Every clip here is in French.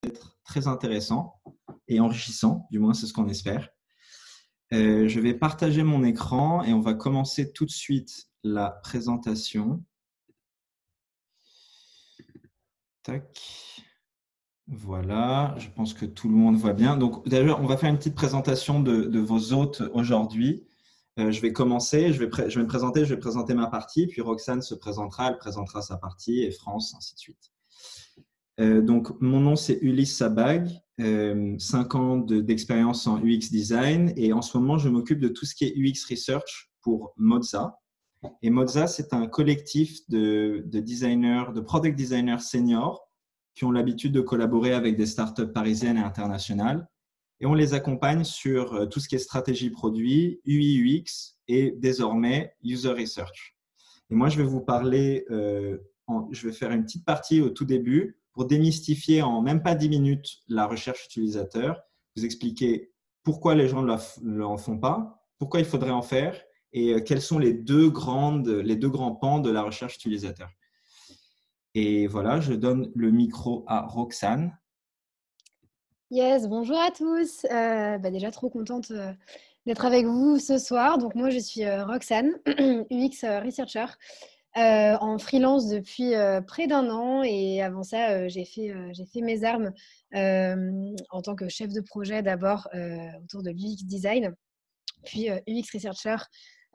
être très intéressant et enrichissant, du moins c'est ce qu'on espère. Je vais partager mon écran et on va commencer tout de suite la présentation. Tac. Voilà, je pense que tout le monde voit bien. Donc, d'ailleurs, on va faire une petite présentation de vos hôtes aujourd'hui. Je vais commencer, je vais me présenter, je vais présenter ma partie, puis Roxane se présentera, elle présentera sa partie, et France, ainsi de suite. Donc, mon nom, c'est Ulysse Sabag, 5 ans d'expérience en UX design, et en ce moment, je m'occupe de tout ce qui est UX research pour Moza. Et Moza, c'est un collectif de designers, de product designers seniors qui ont l'habitude de collaborer avec des startups parisiennes et internationales. Et on les accompagne sur tout ce qui est stratégie produit, UI, UX et désormais user research. Et moi, je vais vous parler, je vais faire une petite partie au tout début pour démystifier en même pas 10 minutes la recherche utilisateur, vous expliquer pourquoi les gens ne l'en font pas, pourquoi il faudrait en faire et quels sont les deux grands pans de la recherche utilisateur. Et voilà, je donne le micro à Roxane. Yes, bonjour à tous. Déjà trop contente d'être avec vous ce soir. Donc moi je suis Roxane, UX Researcher, en freelance depuis près d'un an et avant ça j'ai fait mes armes en tant que chef de projet d'abord autour de l'UX design, puis UX Researcher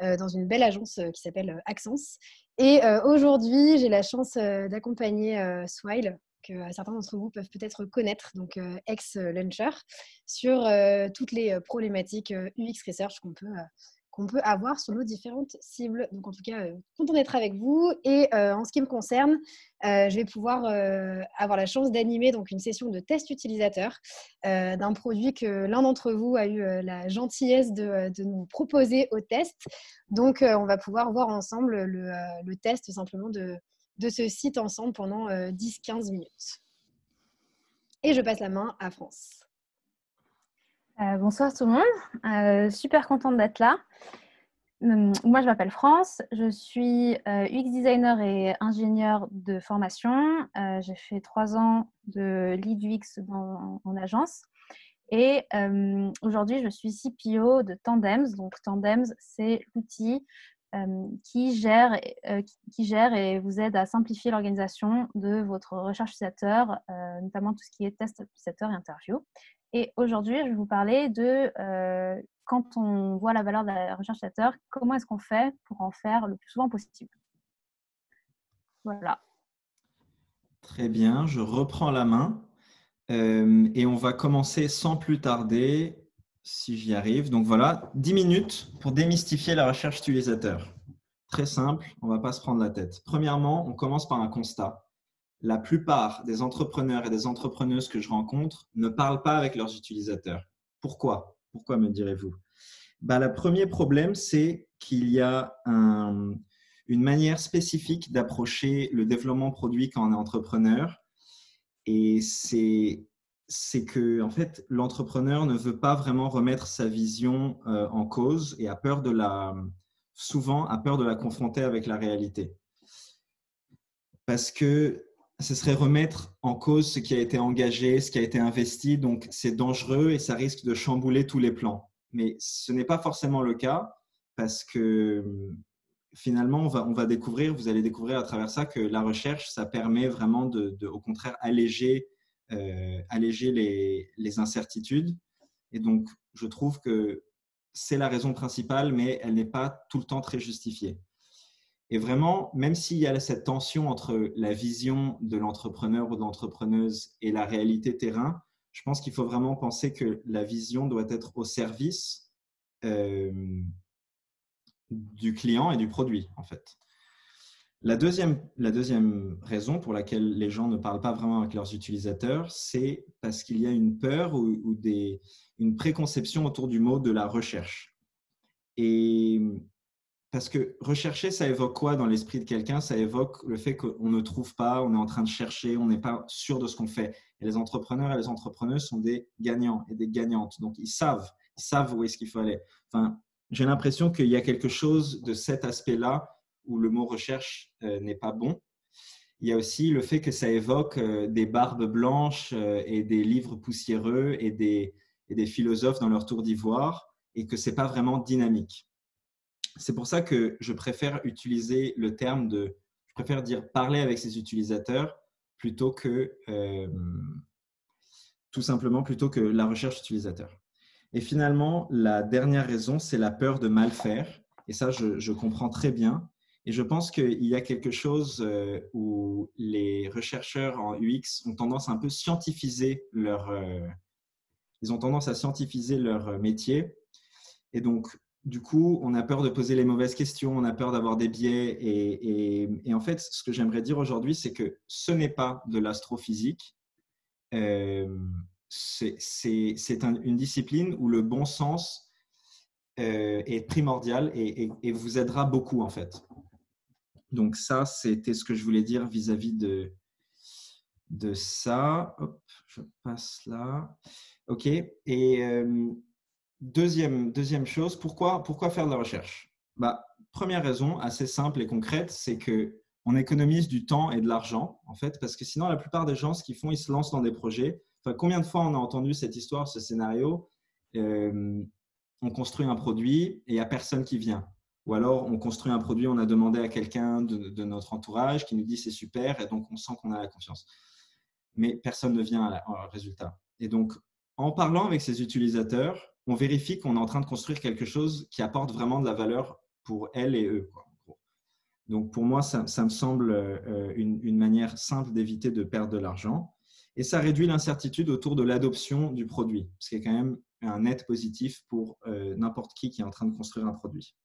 dans une belle agence qui s'appelle Accence. Et aujourd'hui j'ai la chance d'accompagner Swile, que certains d'entre vous peuvent peut-être connaître, donc ex-Launcher, sur toutes les problématiques UX Research qu'on peut avoir sur nos différentes cibles. Donc en tout cas, content d'être avec vous. Et en ce qui me concerne, je vais pouvoir avoir la chance d'animer donc une session de test utilisateur d'un produit que l'un d'entre vous a eu la gentillesse de nous proposer au test. Donc on va pouvoir voir ensemble le test simplement de ce site ensemble pendant 10-15 minutes. Et je passe la main à France. Bonsoir tout le monde, super contente d'être là. Moi, je m'appelle France, je suis UX designer et ingénieure de formation. J'ai fait 3 ans de lead UX en agence. Et aujourd'hui, je suis CPO de Tandems. Donc, Tandems, c'est l'outil qui gère et vous aide à simplifier l'organisation de votre recherche utilisateur, notamment tout ce qui est test utilisateur et interview. Et aujourd'hui, je vais vous parler de quand on voit la valeur de la recherche utilisateur, comment est-ce qu'on fait pour en faire le plus souvent possible. Voilà. Très bien, je reprends la main et on va commencer sans plus tarder, si j'y arrive. Donc voilà, 10 minutes pour démystifier la recherche utilisateur. Très simple, on ne va pas se prendre la tête. Premièrement, on commence par un constat. La plupart des entrepreneurs et des entrepreneuses que je rencontre ne parlent pas avec leurs utilisateurs. Pourquoi? Pourquoi, me direz-vous? Le premier problème, c'est qu'il y a une manière spécifique d'approcher le développement produit quand on est entrepreneur. Et c'est que en fait, l'entrepreneur ne veut pas vraiment remettre sa vision en cause et souvent a peur de la confronter avec la réalité. Parce que ce serait remettre en cause ce qui a été engagé, ce qui a été investi. Donc, c'est dangereux et ça risque de chambouler tous les plans. Mais ce n'est pas forcément le cas parce que finalement, on va découvrir, vous allez découvrir à travers ça que la recherche, ça permet vraiment au contraire, alléger les incertitudes. Et donc, je trouve que c'est la raison principale, mais elle n'est pas tout le temps très justifiée. Et vraiment, même s'il y a cette tension entre la vision de l'entrepreneur ou de l'entrepreneuse et la réalité terrain, je pense qu'il faut vraiment penser que la vision doit être au service du client et du produit, en fait. La deuxième raison pour laquelle les gens ne parlent pas vraiment avec leurs utilisateurs, c'est parce qu'il y a une peur ou une préconception autour du mot de la recherche. Et parce que rechercher, ça évoque quoi dans l'esprit de quelqu'un? Ça évoque le fait qu'on ne trouve pas, on est en train de chercher, on n'est pas sûr de ce qu'on fait. Et les entrepreneurs et les entrepreneuses sont des gagnants et des gagnantes. Donc, ils savent où est-ce qu'il faut aller. Enfin, j'ai l'impression qu'il y a quelque chose de cet aspect-là où le mot recherche n'est pas bon. Il y a aussi le fait que ça évoque des barbes blanches et des livres poussiéreux et des philosophes dans leur tour d'ivoire et que ce n'est pas vraiment dynamique. C'est pour ça que je préfère utiliser le terme je préfère dire parler avec ses utilisateurs plutôt que tout simplement plutôt que la recherche utilisateur. Et finalement, la dernière raison, c'est la peur de mal faire. Et ça, je comprends très bien. Et je pense qu'il y a quelque chose où les chercheurs en UX ont tendance à un peu scientifiser ils ont tendance à scientifiser leur métier. Et donc, du coup, on a peur de poser les mauvaises questions, on a peur d'avoir des biais. Et en fait, ce que j'aimerais dire aujourd'hui, c'est que ce n'est pas de l'astrophysique. C'est une discipline où le bon sens est primordial et vous aidera beaucoup, en fait. Donc ça, c'était ce que je voulais dire vis-à-vis de ça. Hop, je passe là. OK. Et deuxième chose, pourquoi faire de la recherche? Première raison, assez simple et concrète, c'est qu'on économise du temps et de l'argent, en fait, parce que sinon, la plupart des gens, ce qu'ils font, ils se lancent dans des projets. Enfin, combien de fois on a entendu cette histoire, ce scénario? On construit un produit et il n'y a personne qui vient. Ou alors, on construit un produit, on a demandé à quelqu'un de notre entourage qui nous dit c'est super et donc on sent qu'on a la confiance. Mais personne ne vient au résultat. Et donc, en parlant avec ces utilisateurs, on vérifie qu'on est en train de construire quelque chose qui apporte vraiment de la valeur pour elles et eux, quoi. Donc, pour moi, ça me semble une manière simple d'éviter de perdre de l'argent. Et ça réduit l'incertitude autour de l'adoption du produit, ce qui est quand même un net positif pour n'importe qui est en train de construire un produit.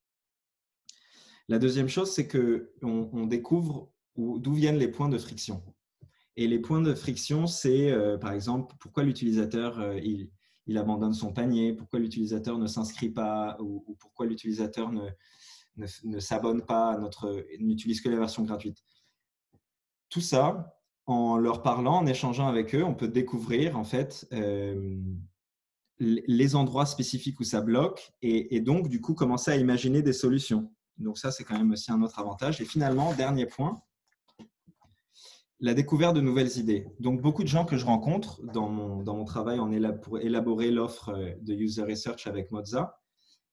La deuxième chose, c'est qu'on découvre d'où viennent les points de friction. Et les points de friction, c'est par exemple, pourquoi l'utilisateur il abandonne son panier, pourquoi l'utilisateur ne s'inscrit pas ou pourquoi l'utilisateur ne s'abonne pas, n'utilise que la version gratuite. Tout ça, en leur parlant, en échangeant avec eux, on peut découvrir en fait les endroits spécifiques où ça bloque et donc du coup commencer à imaginer des solutions. Donc ça, c'est quand même aussi un autre avantage. Et finalement, dernier point, la découverte de nouvelles idées. Donc beaucoup de gens que je rencontre dans mon travail pour élaborer l'offre de user research avec Moza,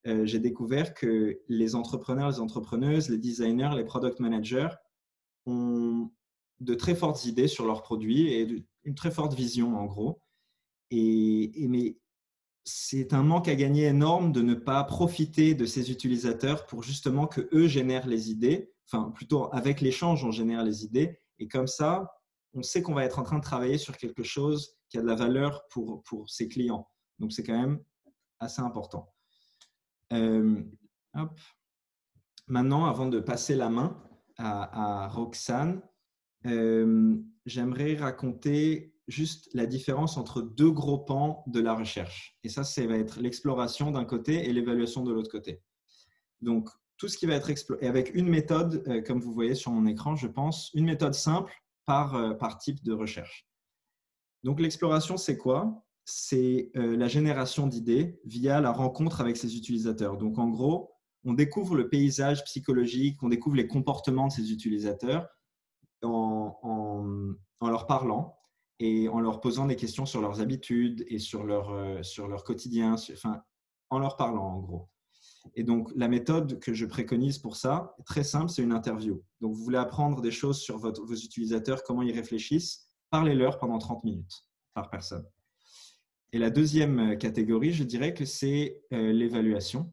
j'ai découvert que les entrepreneurs, les entrepreneuses, les designers, les product managers ont de très fortes idées sur leurs produits et une très forte vision en gros. Mais c'est un manque à gagner énorme de ne pas profiter de ces utilisateurs pour justement qu'eux génèrent les idées. Enfin, plutôt avec l'échange, on génère les idées. Et comme ça, on sait qu'on va être en train de travailler sur quelque chose qui a de la valeur pour ses clients. Donc, c'est quand même assez important. Hop. Maintenant, avant de passer la main à Roxane, j'aimerais raconter juste la différence entre deux gros pans de la recherche. Et ça va être l'exploration d'un côté et l'évaluation de l'autre côté. Donc, tout ce qui va être exploré, avec une méthode, comme vous voyez sur mon écran, je pense, une méthode simple par type de recherche. Donc, l'exploration, c'est quoi? C'est la génération d'idées via la rencontre avec ses utilisateurs. Donc, en gros, on découvre le paysage psychologique, on découvre les comportements de ces utilisateurs en leur parlant et en leur posant des questions sur leurs habitudes et sur leur quotidien, en leur parlant en gros. Et donc, la méthode que je préconise pour ça est très simple, c'est une interview. Donc, vous voulez apprendre des choses sur vos utilisateurs, comment ils réfléchissent, parlez-leur pendant 30 minutes par personne. Et la deuxième catégorie, je dirais que c'est l'évaluation.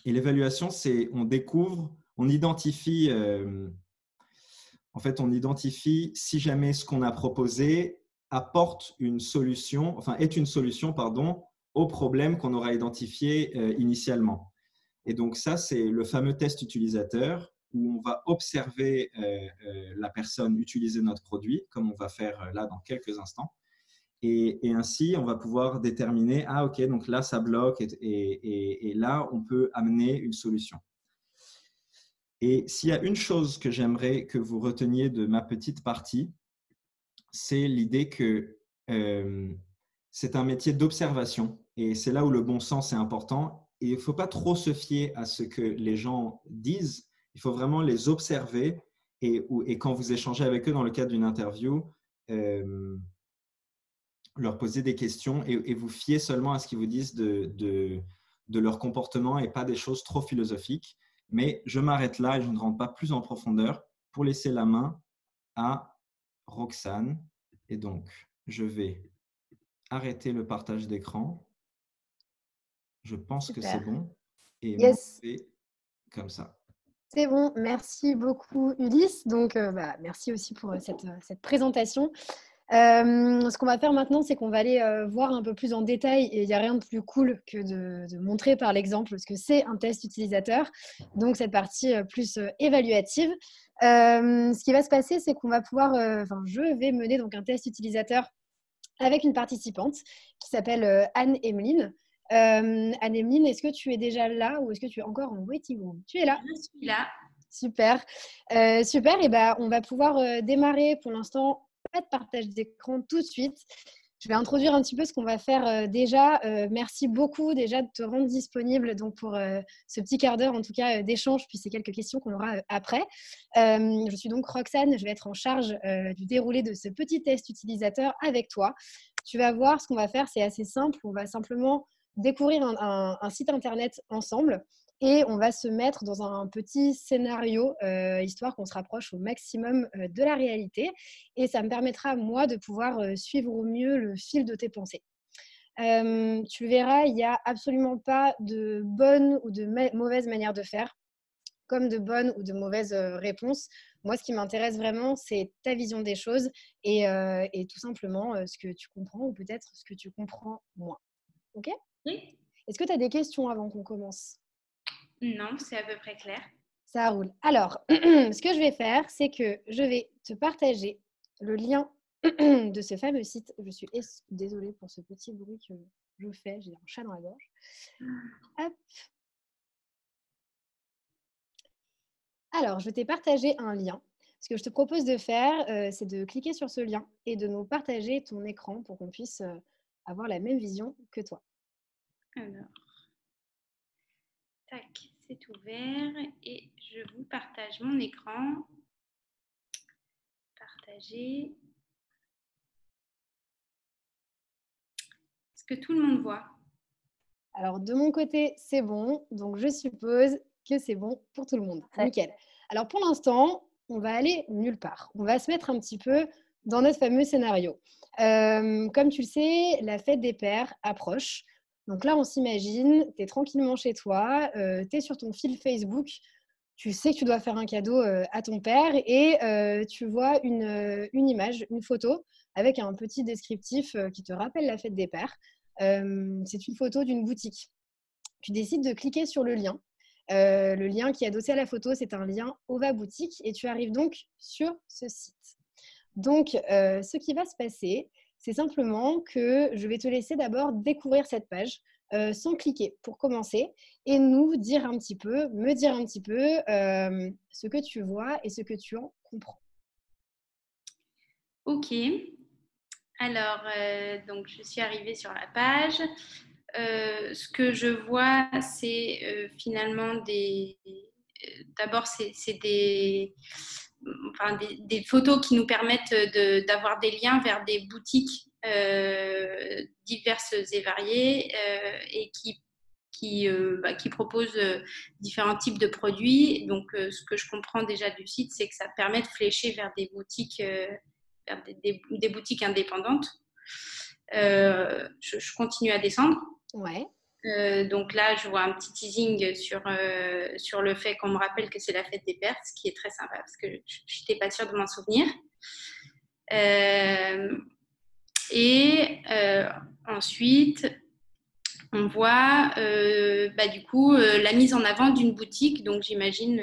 Et l'évaluation, c'est on découvre, on identifie si jamais ce qu'on a proposé apporte une solution, est une solution, au problème qu'on aura identifié initialement. Et donc ça, c'est le fameux test utilisateur où on va observer la personne utiliser notre produit, comme on va faire là dans quelques instants. Et ainsi, on va pouvoir déterminer, ok, donc là, ça bloque et là, on peut amener une solution. Et s'il y a une chose que j'aimerais que vous reteniez de ma petite partie, c'est l'idée que c'est un métier d'observation et c'est là où le bon sens est important. Et il ne faut pas trop se fier à ce que les gens disent, il faut vraiment les observer et quand vous échangez avec eux dans le cadre d'une interview, leur poser des questions et vous fiez seulement à ce qu'ils vous disent de leur comportement et pas des choses trop philosophiques. Mais je m'arrête là et je ne rentre pas plus en profondeur pour laisser la main à Roxane. Et donc, je vais arrêter le partage d'écran. Je pense que c'est Super. bon. Et Yes. monter comme ça. C'est bon, merci beaucoup Ulysse. Donc, merci aussi pour cette présentation. Ce qu'on va faire maintenant, c'est qu'on va aller voir un peu plus en détail, et il n'y a rien de plus cool que de montrer par l'exemple ce que c'est un test utilisateur, donc cette partie plus évaluative. Ce qui va se passer, c'est qu'on va pouvoir, je vais mener donc un test utilisateur avec une participante qui s'appelle Anne-Emeline. Anne-Emeline, est-ce que tu es déjà là ou est-ce que tu es encore en waiting room? Tu es là? Je suis là. Super. Super. Et on va pouvoir démarrer pour l'instant. Pas de partage d'écran tout de suite. Je vais introduire un petit peu ce qu'on va faire déjà. Merci beaucoup déjà de te rendre disponible donc, pour ce petit quart d'heure en tout cas d'échange, puis c'est quelques questions qu'on aura après. Je suis donc Roxane, je vais être en charge du déroulé de ce petit test utilisateur avec toi. Tu vas voir, ce qu'on va faire, c'est assez simple. On va simplement découvrir un site internet ensemble. Et on va se mettre dans un petit scénario, histoire qu'on se rapproche au maximum de la réalité. Et ça me permettra, moi, de pouvoir suivre au mieux le fil de tes pensées. Tu verras, il n'y a absolument pas de bonne ou de mauvaise manière de faire, comme de bonnes ou de mauvaises réponses. Moi, ce qui m'intéresse vraiment, c'est ta vision des choses et tout simplement ce que tu comprends ou peut-être ce que tu comprends moins. OK ? Oui. Est-ce que tu as des questions avant qu'on commence ? Non, c'est à peu près clair. Ça roule. Alors, ce que je vais faire, c'est que je vais te partager le lien de ce fameux site. Je suis désolée pour ce petit bruit que je fais. J'ai un chat dans la gorge. Hop. Alors, je t'ai partagé un lien. Ce que je te propose de faire, c'est de cliquer sur ce lien et de nous partager ton écran pour qu'on puisse avoir la même vision que toi. Alors, tac, c'est ouvert et je vous partage mon écran. Partager. Est-ce que tout le monde voit? Alors, de mon côté, c'est bon. Donc, je suppose que c'est bon pour tout le monde. Ouais. Nickel. Alors, pour l'instant, on va aller nulle part. On va se mettre un petit peu dans notre fameux scénario. Comme tu le sais, la fête des pères approche. Donc là, on s'imagine, tu es tranquillement chez toi, tu es sur ton fil Facebook, tu sais que tu dois faire un cadeau à ton père et tu vois une image, une photo avec un petit descriptif qui te rappelle la fête des pères. C'est une photo d'une boutique. Tu décides de cliquer sur le lien. Le lien qui est adossé à la photo, c'est un lien Ova Boutique et tu arrives donc sur ce site. Donc, ce qui va se passer, c'est simplement que je vais te laisser d'abord découvrir cette page sans cliquer pour commencer et me dire un petit peu ce que tu vois et ce que tu en comprends. Ok. Alors, donc je suis arrivée sur la page. Ce que je vois, c'est finalement d'abord, c'est des photos qui nous permettent d'avoir des liens vers des boutiques diverses et variées et qui proposent différents types de produits. Donc, ce que je comprends déjà du site, c'est que ça permet de flécher vers des boutiques, vers des boutiques indépendantes. Je continue à descendre. Ouais. Donc là, je vois un petit teasing sur le fait qu'on me rappelle que c'est la fête des pères, ce qui est très sympa parce que je n'étais pas sûre de m'en souvenir. Ensuite, on voit du coup la mise en avant d'une boutique, donc j'imagine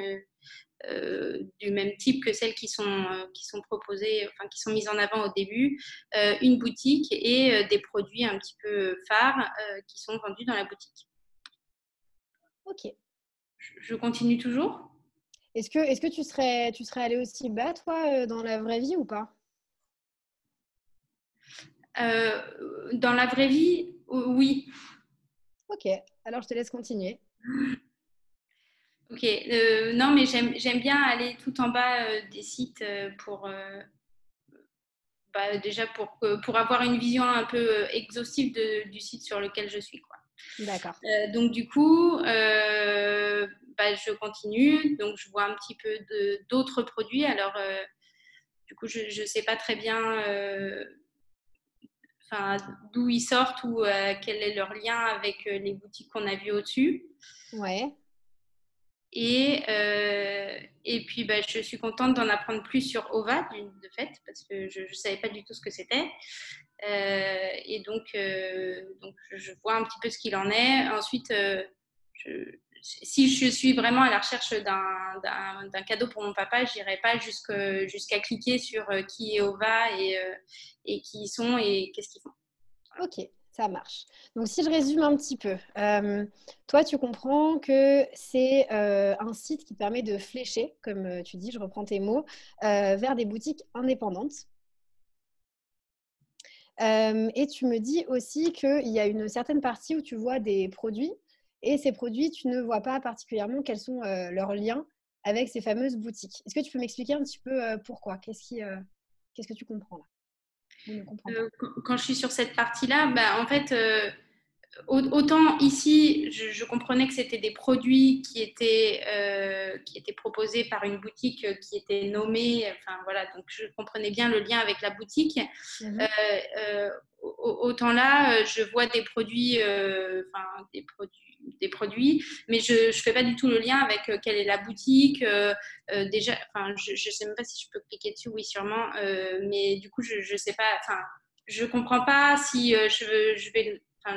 du même type que celles qui sont proposées, enfin qui sont mises en avant au début, une boutique et des produits un petit peu phares qui sont vendus dans la boutique. Ok. Je continue toujours. Est-ce que tu serais allé aussi bas, toi, dans la vraie vie ou pas? Dans la vraie vie, oui. Ok, alors je te laisse continuer. Ok. Non, mais j'aime bien aller tout en bas des sites pour déjà pour avoir une vision un peu exhaustive du site sur lequel je suis, quoi. D'accord. Donc du coup, je continue. Donc je vois un petit peu d'autres produits. Alors du coup, je ne sais pas très bien d'où ils sortent ou quel est leur lien avec les boutiques qu'on a vues au-dessus. Ouais. Et puis, je suis contente d'en apprendre plus sur OVA, de fait, parce que je ne savais pas du tout ce que c'était. Et donc, je vois un petit peu ce qu'il en est. Ensuite, si je suis vraiment à la recherche d'un cadeau pour mon papa, je n'irai pas jusqu'à cliquer sur qui est OVA et qui ils sont et qu'est-ce qu'ils font. Ok, ça marche. Donc, si je résume un petit peu, toi, tu comprends que c'est un site qui permet de flécher, comme tu dis, je reprends tes mots, vers des boutiques indépendantes. Et tu me dis aussi qu'il y a une certaine partie où tu vois des produits et ces produits, tu ne vois pas particulièrement quels sont leurs liens avec ces fameuses boutiques. Est-ce que tu peux m'expliquer un petit peu pourquoi? Qu'est-ce que tu comprends là ou ne comprends pas? Quand je suis sur cette partie-là, en fait, autant ici, je comprenais que c'était des produits qui étaient proposés par une boutique qui était nommée. Enfin voilà, donc je comprenais bien le lien avec la boutique. Mhm. Autant là, je vois des produits, des produits, mais je ne fais pas du tout le lien avec quelle est la boutique. Déjà, je ne sais même pas si je peux cliquer dessus, oui, sûrement, mais du coup, je ne sais pas, je ne comprends pas si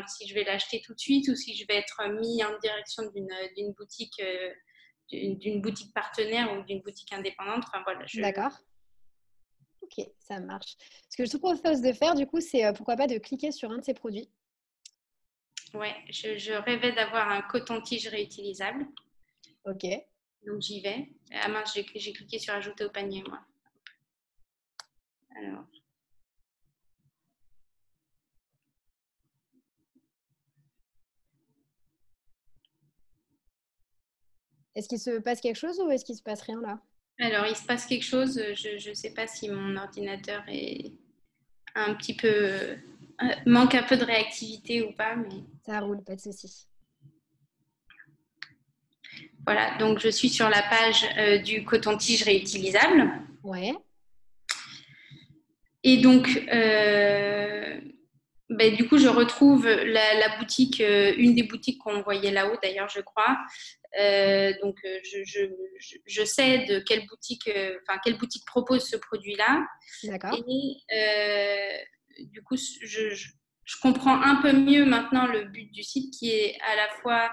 si je vais l'acheter tout de suite ou si je vais être mis en direction d'une boutique, d'une boutique partenaire ou d'une boutique indépendante. Enfin voilà, D'accord. Ok, ça marche. Ce que je te propose de faire, du coup, c'est pourquoi pas de cliquer sur un de ces produits. ouais, je rêvais d'avoir un coton-tige réutilisable. Ok. Donc j'y vais. Ah mince, j'ai cliqué sur ajouter au panier, moi. Alors, Est-ce qu'il se passe quelque chose ou est-ce qu'il se passe rien là? il se passe quelque chose. Je ne sais pas si mon ordinateur est un petit peu manque un peu de réactivité ou pas, mais Ça roule, pas de souci. voilà. Donc je suis sur la page du coton-tige réutilisable. Ouais, Et donc, du coup, je retrouve la boutique, une des boutiques qu'on voyait là-haut, d'ailleurs, je crois. Donc, je sais de quelle boutique, quelle boutique propose ce produit-là. d'accord. Et du coup, je comprends un peu mieux maintenant le but du site qui est à la fois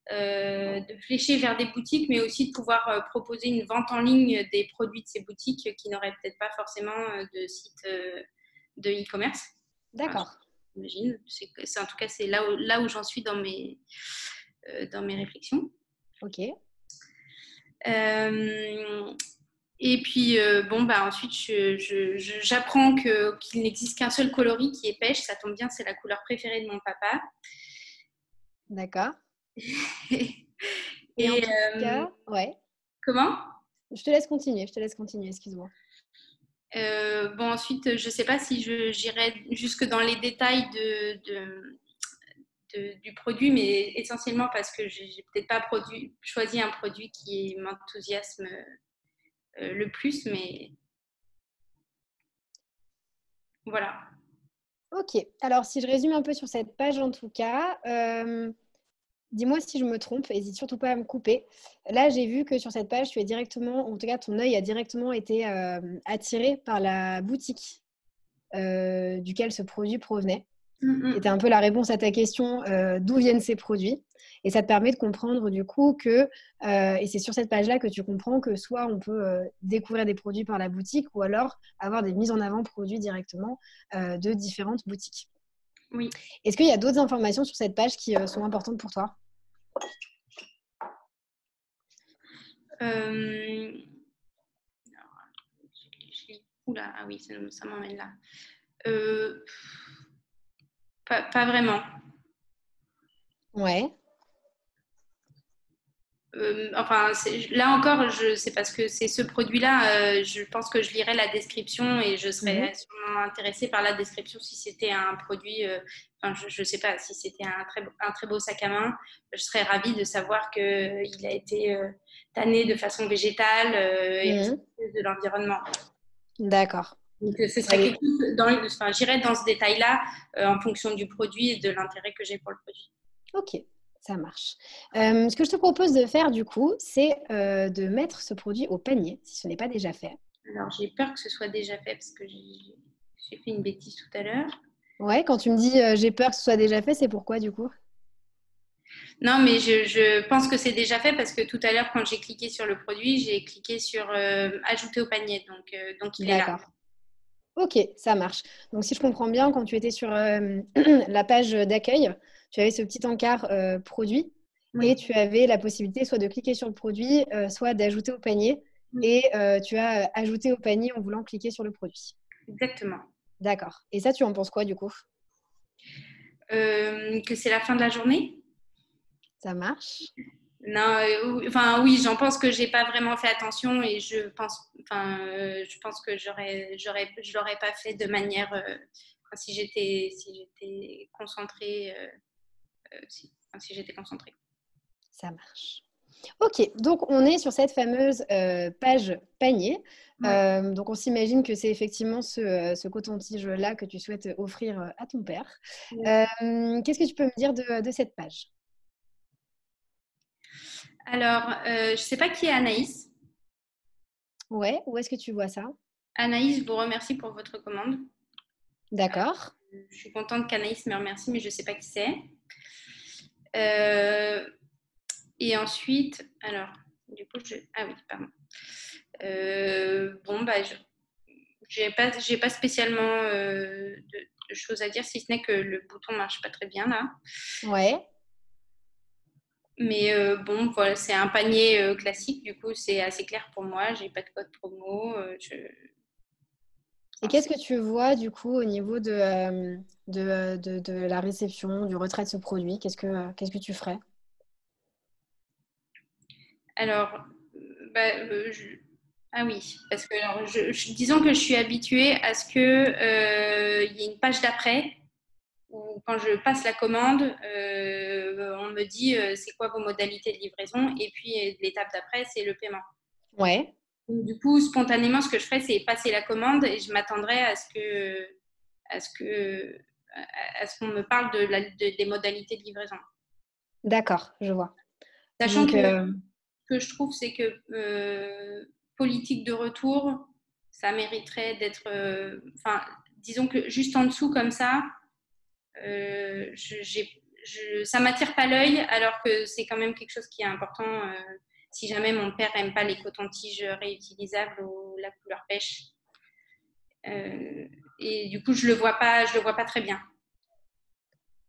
de flécher vers des boutiques, mais aussi de pouvoir proposer une vente en ligne des produits de ces boutiques qui n'auraient peut-être pas forcément de site de e-commerce. Enfin, D'accord. j'imagine. En tout cas, c'est là où j'en suis dans mes réflexions. Ok. Et puis, ensuite, j'apprends qu'il n'existe qu'un seul coloris qui est pêche. Ça tombe bien, c'est la couleur préférée de mon papa. D'accord. Et en Et tout cas, ouais. comment? Je te laisse continuer, excuse-moi. Ensuite, je ne sais pas si j'irai jusque dans les détails du produit, mais essentiellement parce que je n'ai peut-être pas choisi un produit qui m'enthousiasme le plus, mais voilà. Ok. Alors, si je résume un peu sur cette page en tout cas, dis-moi si je me trompe, n'hésite surtout pas à me couper. Là, j'ai vu que sur cette page, tu es directement, en tout cas, ton œil a directement été attiré par la boutique duquel ce produit provenait. C'était un peu la réponse à ta question, d'où viennent ces produits. Et ça te permet de comprendre du coup que, et c'est sur cette page-là que tu comprends que soit on peut découvrir des produits par la boutique ou alors avoir des mises en avant produits directement de différentes boutiques. Oui. Est-ce qu'il y a d'autres informations sur cette page qui sont importantes pour toi? Oula, ah oui, ça m'emmène là. Pas vraiment. Ouais. Là encore, c'est parce que c'est ce produit-là. Je pense que je lirai la description et je serais sûrement intéressée par la description si c'était un produit. Je ne sais pas si c'était un très beau sac à main. Je serais ravie de savoir qu'il a été tanné de façon végétale et respectueuse de l'environnement. D'accord. Donc, ce serait quelque chose j'irais dans ce détail-là en fonction du produit et de l'intérêt que j'ai pour le produit. Ok. Ça marche. Ce que je te propose de faire, du coup, c'est de mettre ce produit au panier, si ce n'est pas déjà fait. Alors, j'ai peur que ce soit déjà fait parce que j'ai fait une bêtise tout à l'heure. Ouais, quand tu me dis j'ai peur que ce soit déjà fait, c'est pourquoi, du coup? Non, mais je pense que c'est déjà fait parce que tout à l'heure, quand j'ai cliqué sur le produit, j'ai cliqué sur ajouter au panier. Donc il est là. D'accord. Ok, ça marche. Donc, si je comprends bien, quand tu étais sur la page d'accueil, tu avais ce petit encart produit et Oui, tu avais la possibilité soit de cliquer sur le produit, soit d'ajouter au panier. oui, Et tu as ajouté au panier en voulant cliquer sur le produit. exactement. D'accord. Et ça, tu en penses quoi du coup? Que c'est la fin de la journée? Ça marche? Non, oui, j'en pense que j'ai pas vraiment fait attention et je pense que je l'aurais pas fait de manière, si j'étais concentrée, si j'étais concentrée. Ça marche. Ok, donc on est sur cette fameuse page panier. Ouais. Donc on s'imagine que c'est effectivement ce coton-tige-là que tu souhaites offrir à ton père. Oui. Qu'est-ce que tu peux me dire de cette page? Alors, je sais pas qui est Anaïs. Ouais, où est-ce que tu vois ça? Anaïs, je vous remercie pour votre commande. D'accord. Je suis contente qu'Anaïs me remercie, mais je ne sais pas qui c'est. Euh, et ensuite, alors, du coup, ah oui, pardon. Bon, bah, j'ai pas spécialement de choses à dire, si ce n'est que le bouton marche pas très bien là. Ouais. Mais bon, voilà, c'est un panier classique, du coup, c'est assez clair pour moi. J'ai pas de code promo. Et qu'est-ce que tu vois du coup au niveau de la réception, du retrait de ce produit? Qu'est-ce que tu ferais? Alors, bah, ah oui, parce que alors, disons que je suis habituée à ce que il y ait une page d'après où quand je passe la commande, on me dit c'est quoi vos modalités de livraison et puis l'étape d'après c'est le paiement. Ouais. Donc, du coup, spontanément, ce que je ferais, c'est passer la commande et je m'attendrais à ce que, à ce qu'on me parle des modalités de livraison. D'accord, je vois. Sachant Donc, que ce que je trouve, c'est que politique de retour, ça mériterait d'être. Disons que juste en dessous, comme ça, ça m'attire pas l'œil, alors que c'est quand même quelque chose qui est important. Si jamais mon père aime pas les cotons-tiges réutilisables ou la couleur pêche. Et du coup, je le vois pas très bien.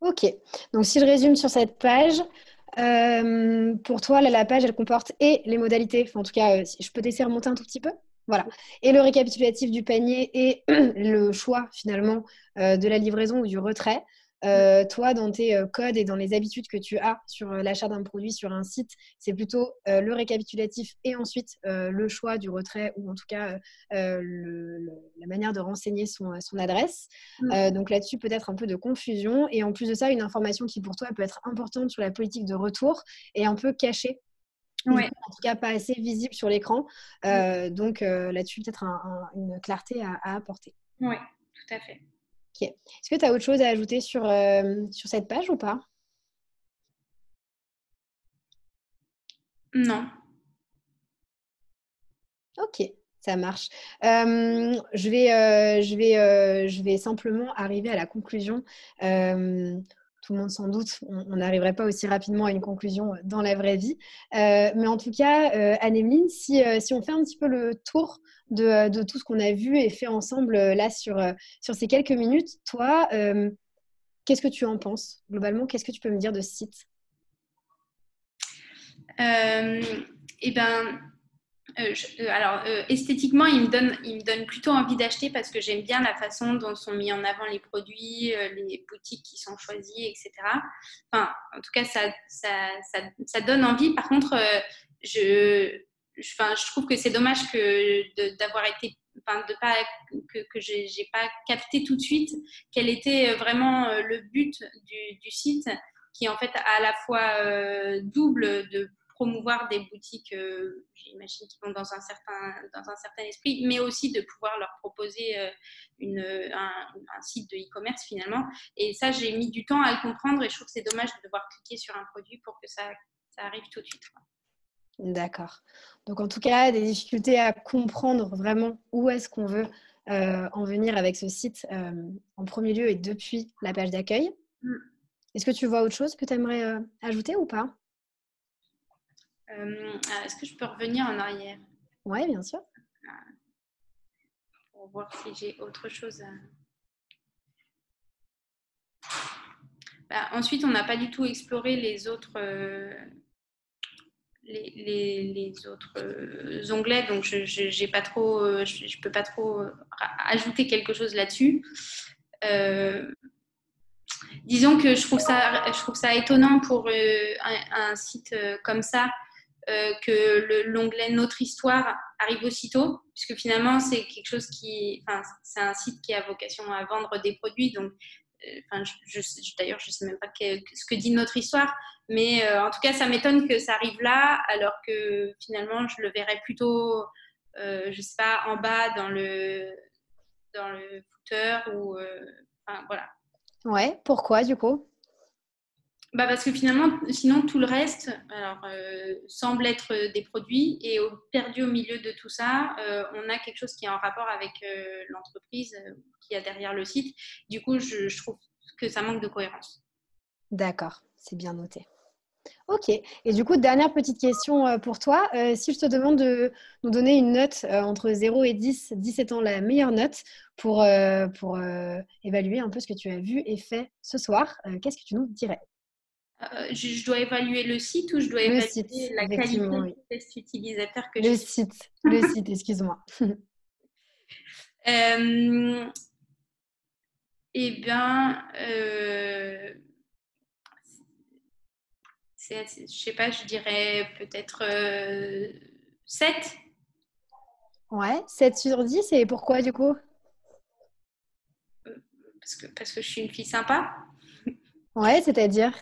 ok. Donc, si je résume sur cette page, pour toi, là, la page, elle comporte et les modalités, enfin, en tout cas, si je peux t'essayer de remonter un tout petit peu. Voilà. Et le récapitulatif du panier et le choix, finalement, de la livraison ou du retrait. Toi, dans tes codes et dans les habitudes que tu as sur l'achat d'un produit sur un site, c'est plutôt le récapitulatif et ensuite le choix du retrait ou en tout cas la manière de renseigner son adresse. Donc là-dessus, peut-être un peu de confusion. Et en plus de ça, une information qui pour toi peut être importante sur la politique de retour et un peu cachée. Ouais. En tout cas, pas assez visible sur l'écran. Donc là-dessus, peut-être une clarté à apporter. Oui, tout à fait. Ok. Est-ce que tu as autre chose à ajouter sur cette page ou pas? Non. Ok, ça marche. Je vais simplement arriver à la conclusion. Tout le monde sans doute, on n'arriverait pas aussi rapidement à une conclusion dans la vraie vie. Mais en tout cas, Anne-Emeline, si on fait un petit peu le tour de tout ce qu'on a vu et fait ensemble là sur ces quelques minutes, toi, qu'est-ce que tu en penses? Globalement, qu'est-ce que tu peux me dire de ce site? Eh ben, Esthétiquement, il me donne plutôt envie d'acheter parce que j'aime bien la façon dont sont mis en avant les produits, les boutiques qui sont choisies, etc. Enfin, en tout cas, ça donne envie. Par contre, je trouve que c'est dommage d'avoir été, enfin, de pas que j'ai pas capté tout de suite quel était vraiment le but du site, qui est en fait à la fois double de promouvoir des boutiques, j'imagine, qui vont dans un certain esprit, mais aussi de pouvoir leur proposer un site de e-commerce finalement. Et ça, j'ai mis du temps à le comprendre et je trouve que c'est dommage de devoir cliquer sur un produit pour que ça arrive tout de suite. D'accord. Donc, en tout cas, des difficultés à comprendre vraiment où est-ce qu'on veut en venir avec ce site en premier lieu et depuis la page d'accueil. Est-ce que tu vois autre chose que tu aimerais ajouter ou pas? Est-ce que je peux revenir en arrière Oui, bien sûr. pour voir si j'ai autre chose ensuite, on n'a pas du tout exploré les autres onglets, donc je peux pas trop ajouter quelque chose là-dessus. Disons que je trouve ça étonnant pour un site comme ça, que l'onglet Notre Histoire arrive aussitôt, puisque finalement c'est quelque chose c'est un site qui a vocation à vendre des produits, donc d'ailleurs je sais même pas ce que dit Notre Histoire, mais en tout cas ça m'étonne que ça arrive là, alors que finalement je le verrais plutôt, je sais pas, en bas dans le footer ou voilà. Ouais, pourquoi du coup? Parce que finalement, sinon, tout le reste semble être des produits et perdu au milieu de tout ça, on a quelque chose qui est en rapport avec l'entreprise qui a derrière le site. Du coup, je trouve que ça manque de cohérence. D'accord, c'est bien noté. Ok, et du coup, dernière petite question pour toi. Si je te demande de nous donner une note entre 0 et 10, 10 étant la meilleure note pour évaluer un peu ce que tu as vu et fait ce soir, qu'est-ce que tu nous dirais? Je dois évaluer le site ou je dois Le évaluer site, la qualité effectivement, du oui. test utilisateur que Le j'ai site, excuse-moi. Eh bien, je sais pas, je dirais peut-être 7. Ouais, 7 sur 10, et pourquoi du coup? Parce que je suis une fille sympa. Ouais, c'est-à-dire?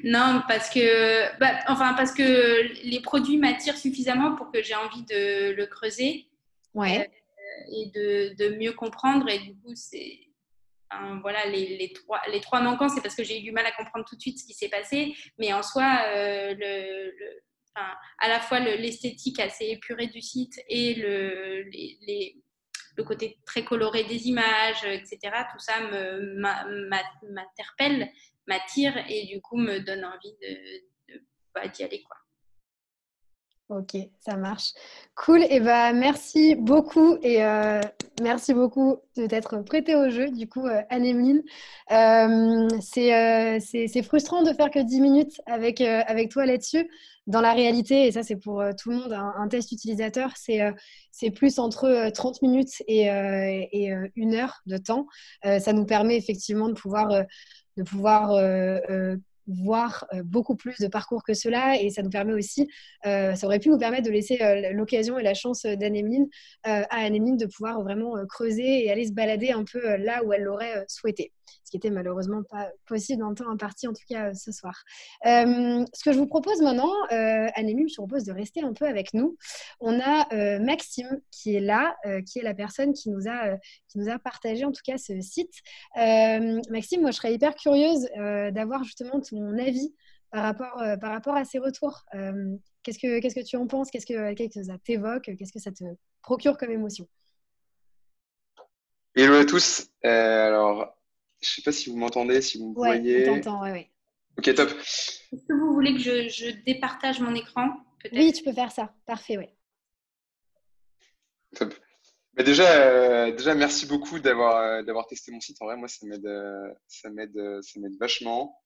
Non, parce que les produits m'attirent suffisamment pour que j'ai envie de le creuser Ouais, et de mieux comprendre. Et du coup, voilà, les trois manquants, c'est parce que j'ai eu du mal à comprendre tout de suite ce qui s'est passé. Mais en soi, à la fois l'esthétique assez épurée du site et le côté très coloré des images, etc., tout ça m'interpelle, m'attire et du coup me donne envie d'y aller, quoi. ok, ça marche. Cool, et bah merci beaucoup merci beaucoup de t'être prêtée au jeu, du coup, Anne-Emeline. C'est frustrant de faire que 10 minutes avec toi là-dessus. Dans la réalité, et ça c'est pour tout le monde, un test utilisateur, c'est plus entre 30 minutes et 1 heure de temps. Ça nous permet effectivement de pouvoir voir beaucoup plus de parcours que cela, et ça nous permet aussi, ça aurait pu nous permettre de laisser l'occasion et la chance d'Anne-Emeline à Anne-Emeline de pouvoir vraiment creuser et aller se balader un peu là où elle l'aurait souhaité, ce qui était malheureusement pas possible dans le temps imparti, en tout cas ce soir. Ce que je vous propose maintenant, Anne-Emeline, je te propose de rester un peu avec nous. On a Maxime qui est là, qui est la personne qui nous a partagé en tout cas ce site. Maxime, moi je serais hyper curieuse d'avoir justement ton avis par rapport à ces retours. Qu'est-ce que tu en penses? Qu'est-ce que ça t'évoque? Qu'est-ce que ça te procure comme émotion? Hello à tous. Alors, je sais pas si vous m'entendez, si vous me Ouais, on voyez. t'entend, ouais. Ok, top. Est-ce que vous voulez que je départage mon écran, peut-être? Oui, tu peux faire ça. Parfait, ouais. Top. Mais déjà, merci beaucoup d'avoir testé mon site. En vrai, moi, ça m'aide vachement.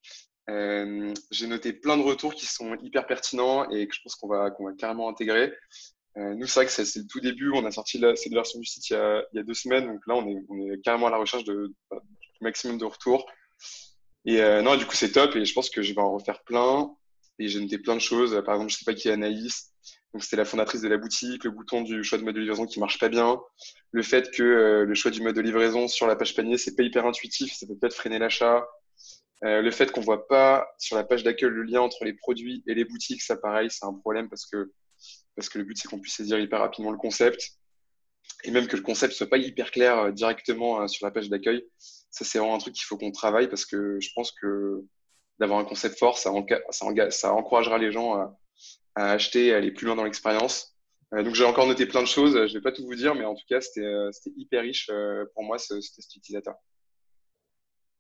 J'ai noté plein de retours qui sont hyper pertinents et que je pense qu'on va carrément intégrer. Nous, c'est vrai que c'est le tout début. On a sorti cette version du site il y a 2 semaines. Donc là, on est carrément à la recherche du maximum de retours. Et non, du coup, c'est top. Et je pense que je vais en refaire plein. Et j'ai noté plein de choses. Par exemple, je sais pas qui est Anaïs. Donc, c'était la fondatrice de la boutique. Le bouton du choix de mode de livraison qui marche pas bien. Le fait que le choix du mode de livraison sur la page panier, c'est pas hyper intuitif. Ça peut peut-être freiner l'achat. Le fait qu'on voit pas sur la page d'accueil le lien entre les produits et les boutiques, ça pareil, c'est un problème parce que le but, c'est qu'on puisse saisir hyper rapidement le concept et même que le concept soit pas hyper clair directement sur la page d'accueil. Ça, c'est vraiment un truc qu'il faut qu'on travaille parce que je pense que d'avoir un concept fort, ça encouragera les gens à acheter et à aller plus loin dans l'expérience. Donc, j'ai encore noté plein de choses. Je vais pas tout vous dire, mais en tout cas, c'était hyper riche pour moi, ce test utilisateur.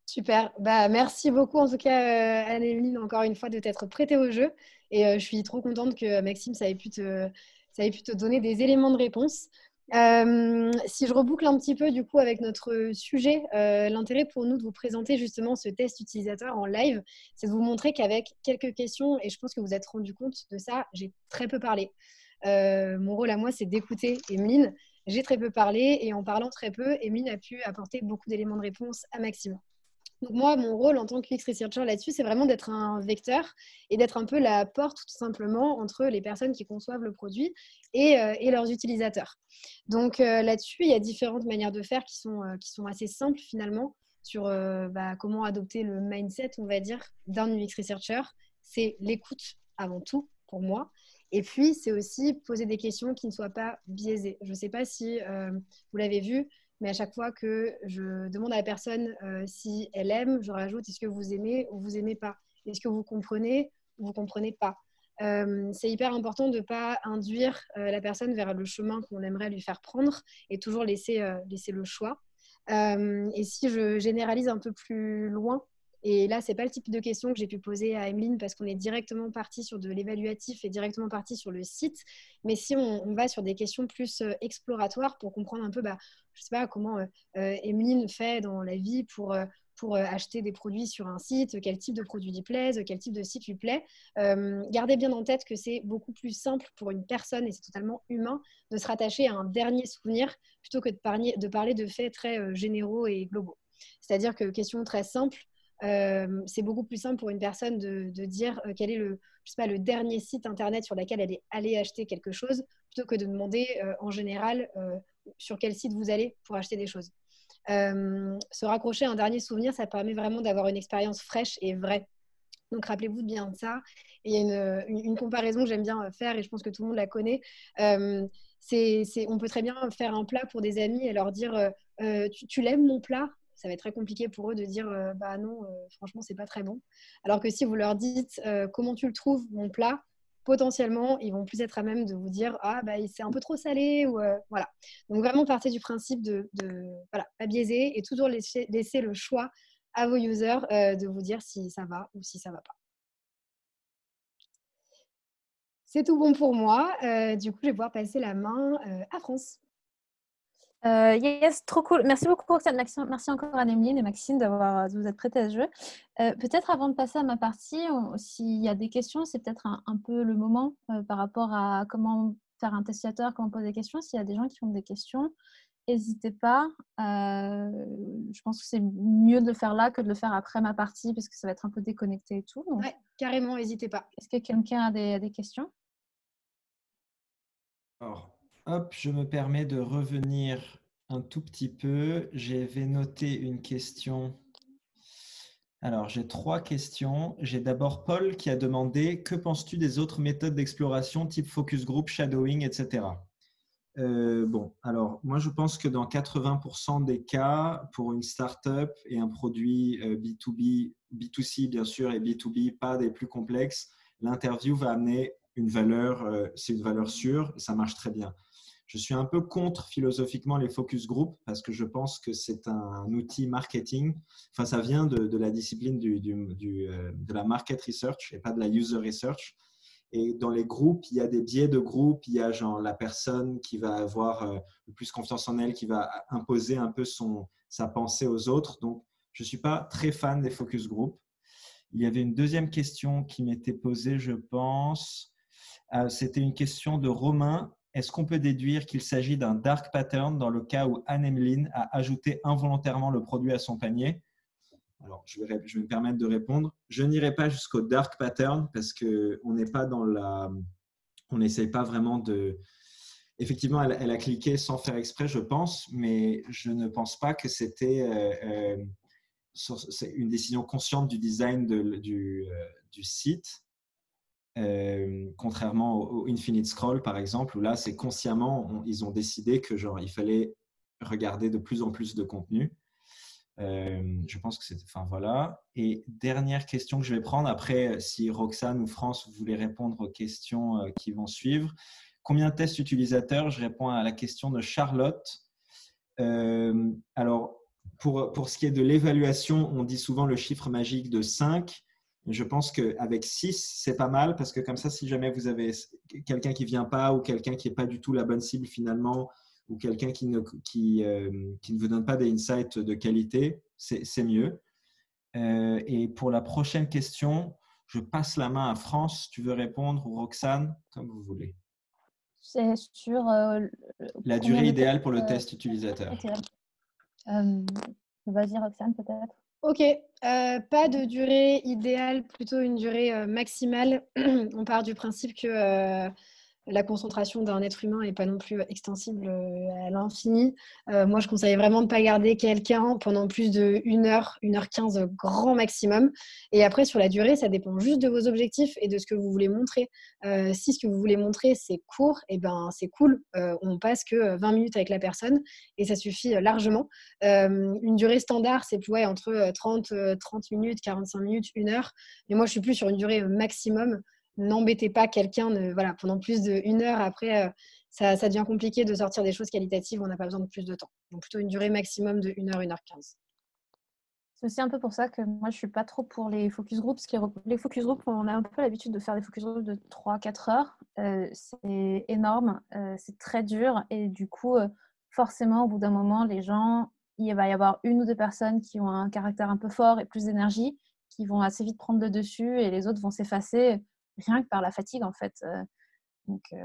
Super. Bah, merci beaucoup en tout cas, Anne-Emeline, encore une fois, de t'être prêtée au jeu. Et je suis trop contente que Maxime, ça ait pu te donner des éléments de réponse. Si je reboucle un petit peu du coup avec notre sujet, l'intérêt pour nous de vous présenter justement ce test utilisateur en live, c'est de vous montrer qu'avec quelques questions, et je pense que vous êtes rendu compte de ça, j'ai très peu parlé. Mon rôle à moi, c'est d'écouter Emeline. J'ai très peu parlé et en parlant très peu, Emeline a pu apporter beaucoup d'éléments de réponse à Maxime. Donc moi, mon rôle en tant que UX Researcher là-dessus, c'est vraiment d'être un vecteur et d'être un peu la porte tout simplement entre les personnes qui conçoivent le produit et leurs utilisateurs. Donc là-dessus, il y a différentes manières de faire qui sont assez simples finalement sur comment adopter le mindset, on va dire, d'un UX Researcher. C'est l'écoute avant tout pour moi. Et puis, c'est aussi poser des questions qui ne soient pas biaisées. Je ne sais pas si vous l'avez vu, mais à chaque fois que je demande à la personne si elle aime, je rajoute est-ce que vous aimez ou vous aimez pas? Est-ce que vous comprenez ou vous comprenez pas? C'est hyper important de ne pas induire la personne vers le chemin qu'on aimerait lui faire prendre et toujours laisser le choix. Et si je généralise un peu plus loin, et là, ce n'est pas le type de question que j'ai pu poser à Emeline parce qu'on est directement parti sur de l'évaluatif et directement parti sur le site. Mais si on va sur des questions plus exploratoires pour comprendre un peu, je ne sais pas comment Emeline fait dans la vie pour acheter des produits sur un site, quel type de produit lui plaise, quel type de site lui plaît. Gardez bien en tête que c'est beaucoup plus simple pour une personne, et c'est totalement humain, de se rattacher à un dernier souvenir plutôt que de parler de faits très généraux et globaux. C'est-à-dire que question très simple, c'est beaucoup plus simple pour une personne de dire quel est le dernier site internet sur lequel elle est allée acheter quelque chose, plutôt que de demander en général sur quel site vous allez pour acheter des choses. Se raccrocher à un dernier souvenir, ça permet vraiment d'avoir une expérience fraîche et vraie. Donc rappelez-vous bien de ça. Et il y a une comparaison que j'aime bien faire, et je pense que tout le monde la connaît. On peut très bien faire un plat pour des amis et leur dire tu l'aimes mon plat? Ça va être très compliqué pour eux de dire bah non, franchement, c'est pas très bon. Alors que si vous leur dites comment tu le trouves, mon plat, potentiellement, ils vont plus être à même de vous dire ah bah c'est un peu trop salé ou voilà. Donc vraiment partez du principe de voilà, pas biaiser et toujours laisser le choix à vos users de vous dire si ça va ou si ça va pas. C'est tout bon pour moi. Du coup, je vais pouvoir passer la main à France. Yes, trop cool. Merci beaucoup, Roxane. Merci encore à Emeline et Maxime de vous être prêtés à ce jeu. Peut-être avant de passer à ma partie, s'il y a des questions, c'est peut-être un peu le moment par rapport à comment faire un test utilisateur, comment poser des questions. S'il y a des gens qui ont des questions, n'hésitez pas. Je pense que c'est mieux de le faire là que de le faire après ma partie parce que ça va être un peu déconnecté et tout. Donc, ouais, carrément, n'hésitez pas. Est-ce que quelqu'un a des questions? Alors, hop, je me permets de revenir un tout petit peu. J'avais noté une question. Alors, j'ai 3 questions. J'ai d'abord Paul qui a demandé « Que penses-tu des autres méthodes d'exploration type focus group, shadowing, etc. » Bon, alors moi je pense que dans 80% des cas, pour une startup et un produit B2B, B2C bien sûr et B2B, pas des plus complexes, l'interview va amener une valeur, c'est une valeur sûre, ça marche très bien. Je suis un peu contre philosophiquement les focus group parce que je pense que c'est un outil marketing. Enfin, ça vient de la discipline de la market research et pas de la user research. Et dans les groupes, il y a des biais de groupe. Il y a genre la personne qui va avoir le plus confiance en elle, qui va imposer un peu sa pensée aux autres. Donc, je ne suis pas très fan des focus group. Il y avait une deuxième question qui m'était posée, je pense. C'était une question de Romain. est-ce qu'on peut déduire qu'il s'agit d'un dark pattern dans le cas où Anne-Emeline a ajouté involontairement le produit à son panier? Alors, je vais me permettre de répondre. Je n'irai pas jusqu'au dark pattern parce qu'on n'est pas dans la… On n'essaye pas vraiment de… Effectivement, elle a cliqué sans faire exprès, je pense, mais je ne pense pas que c'était c'est une décision consciente du design du site. Contrairement au Infinite Scroll, par exemple, où là, c'est consciemment, ils ont décidé que genre, il fallait regarder de plus en plus de contenu. Je pense que c'est… Enfin, voilà. Et dernière question que je vais prendre, après, si Roxane ou France, vous voulez répondre aux questions qui vont suivre. Combien de tests utilisateurs? Je réponds à la question de Charlotte. Alors, pour ce qui est de l'évaluation, on dit souvent le chiffre magique de 5. Je pense qu'avec 6, c'est pas mal parce que comme ça, si jamais vous avez quelqu'un qui ne vient pas ou quelqu'un qui n'est pas du tout la bonne cible finalement ou quelqu'un qui ne vous donne pas des insights de qualité, c'est mieux. Et pour la prochaine question, je passe la main à France. Tu veux répondre ou Roxane, comme vous voulez. C'est sur la durée idéale pour le test utilisateur. Vas-y, Roxane, peut-être. Ok, pas de durée idéale, plutôt une durée maximale. On part du principe que la concentration d'un être humain n'est pas non plus extensible à l'infini. Moi, je conseille vraiment de ne pas garder quelqu'un pendant plus de 1 heure, 1h15 grand maximum. Et après, sur la durée, ça dépend juste de vos objectifs et de ce que vous voulez montrer. Si ce que vous voulez montrer, c'est court, et ben, c'est cool. On passe que 20 minutes avec la personne et ça suffit largement. Une durée standard, c'est entre 30 minutes, 45 minutes, 1 heure. Mais moi, je suis plus sur une durée maximum. N'embêtez pas quelqu'un pendant plus d'1 heure. Après, ça devient compliqué de sortir des choses qualitatives. On n'a pas besoin de plus de temps. Donc, plutôt une durée maximum de 1 heure, 1h15. C'est aussi un peu pour ça que moi, je ne suis pas trop pour les focus groups. Les focus groups, on a un peu l'habitude de faire des focus groups de 3-4 heures. C'est énorme, c'est très dur. Et du coup, forcément, au bout d'un moment, les gens, il va y avoir 1 ou 2 personnes qui ont un caractère un peu fort et plus d'énergie, qui vont assez vite prendre le dessus et les autres vont s'effacer rien que par la fatigue, en fait.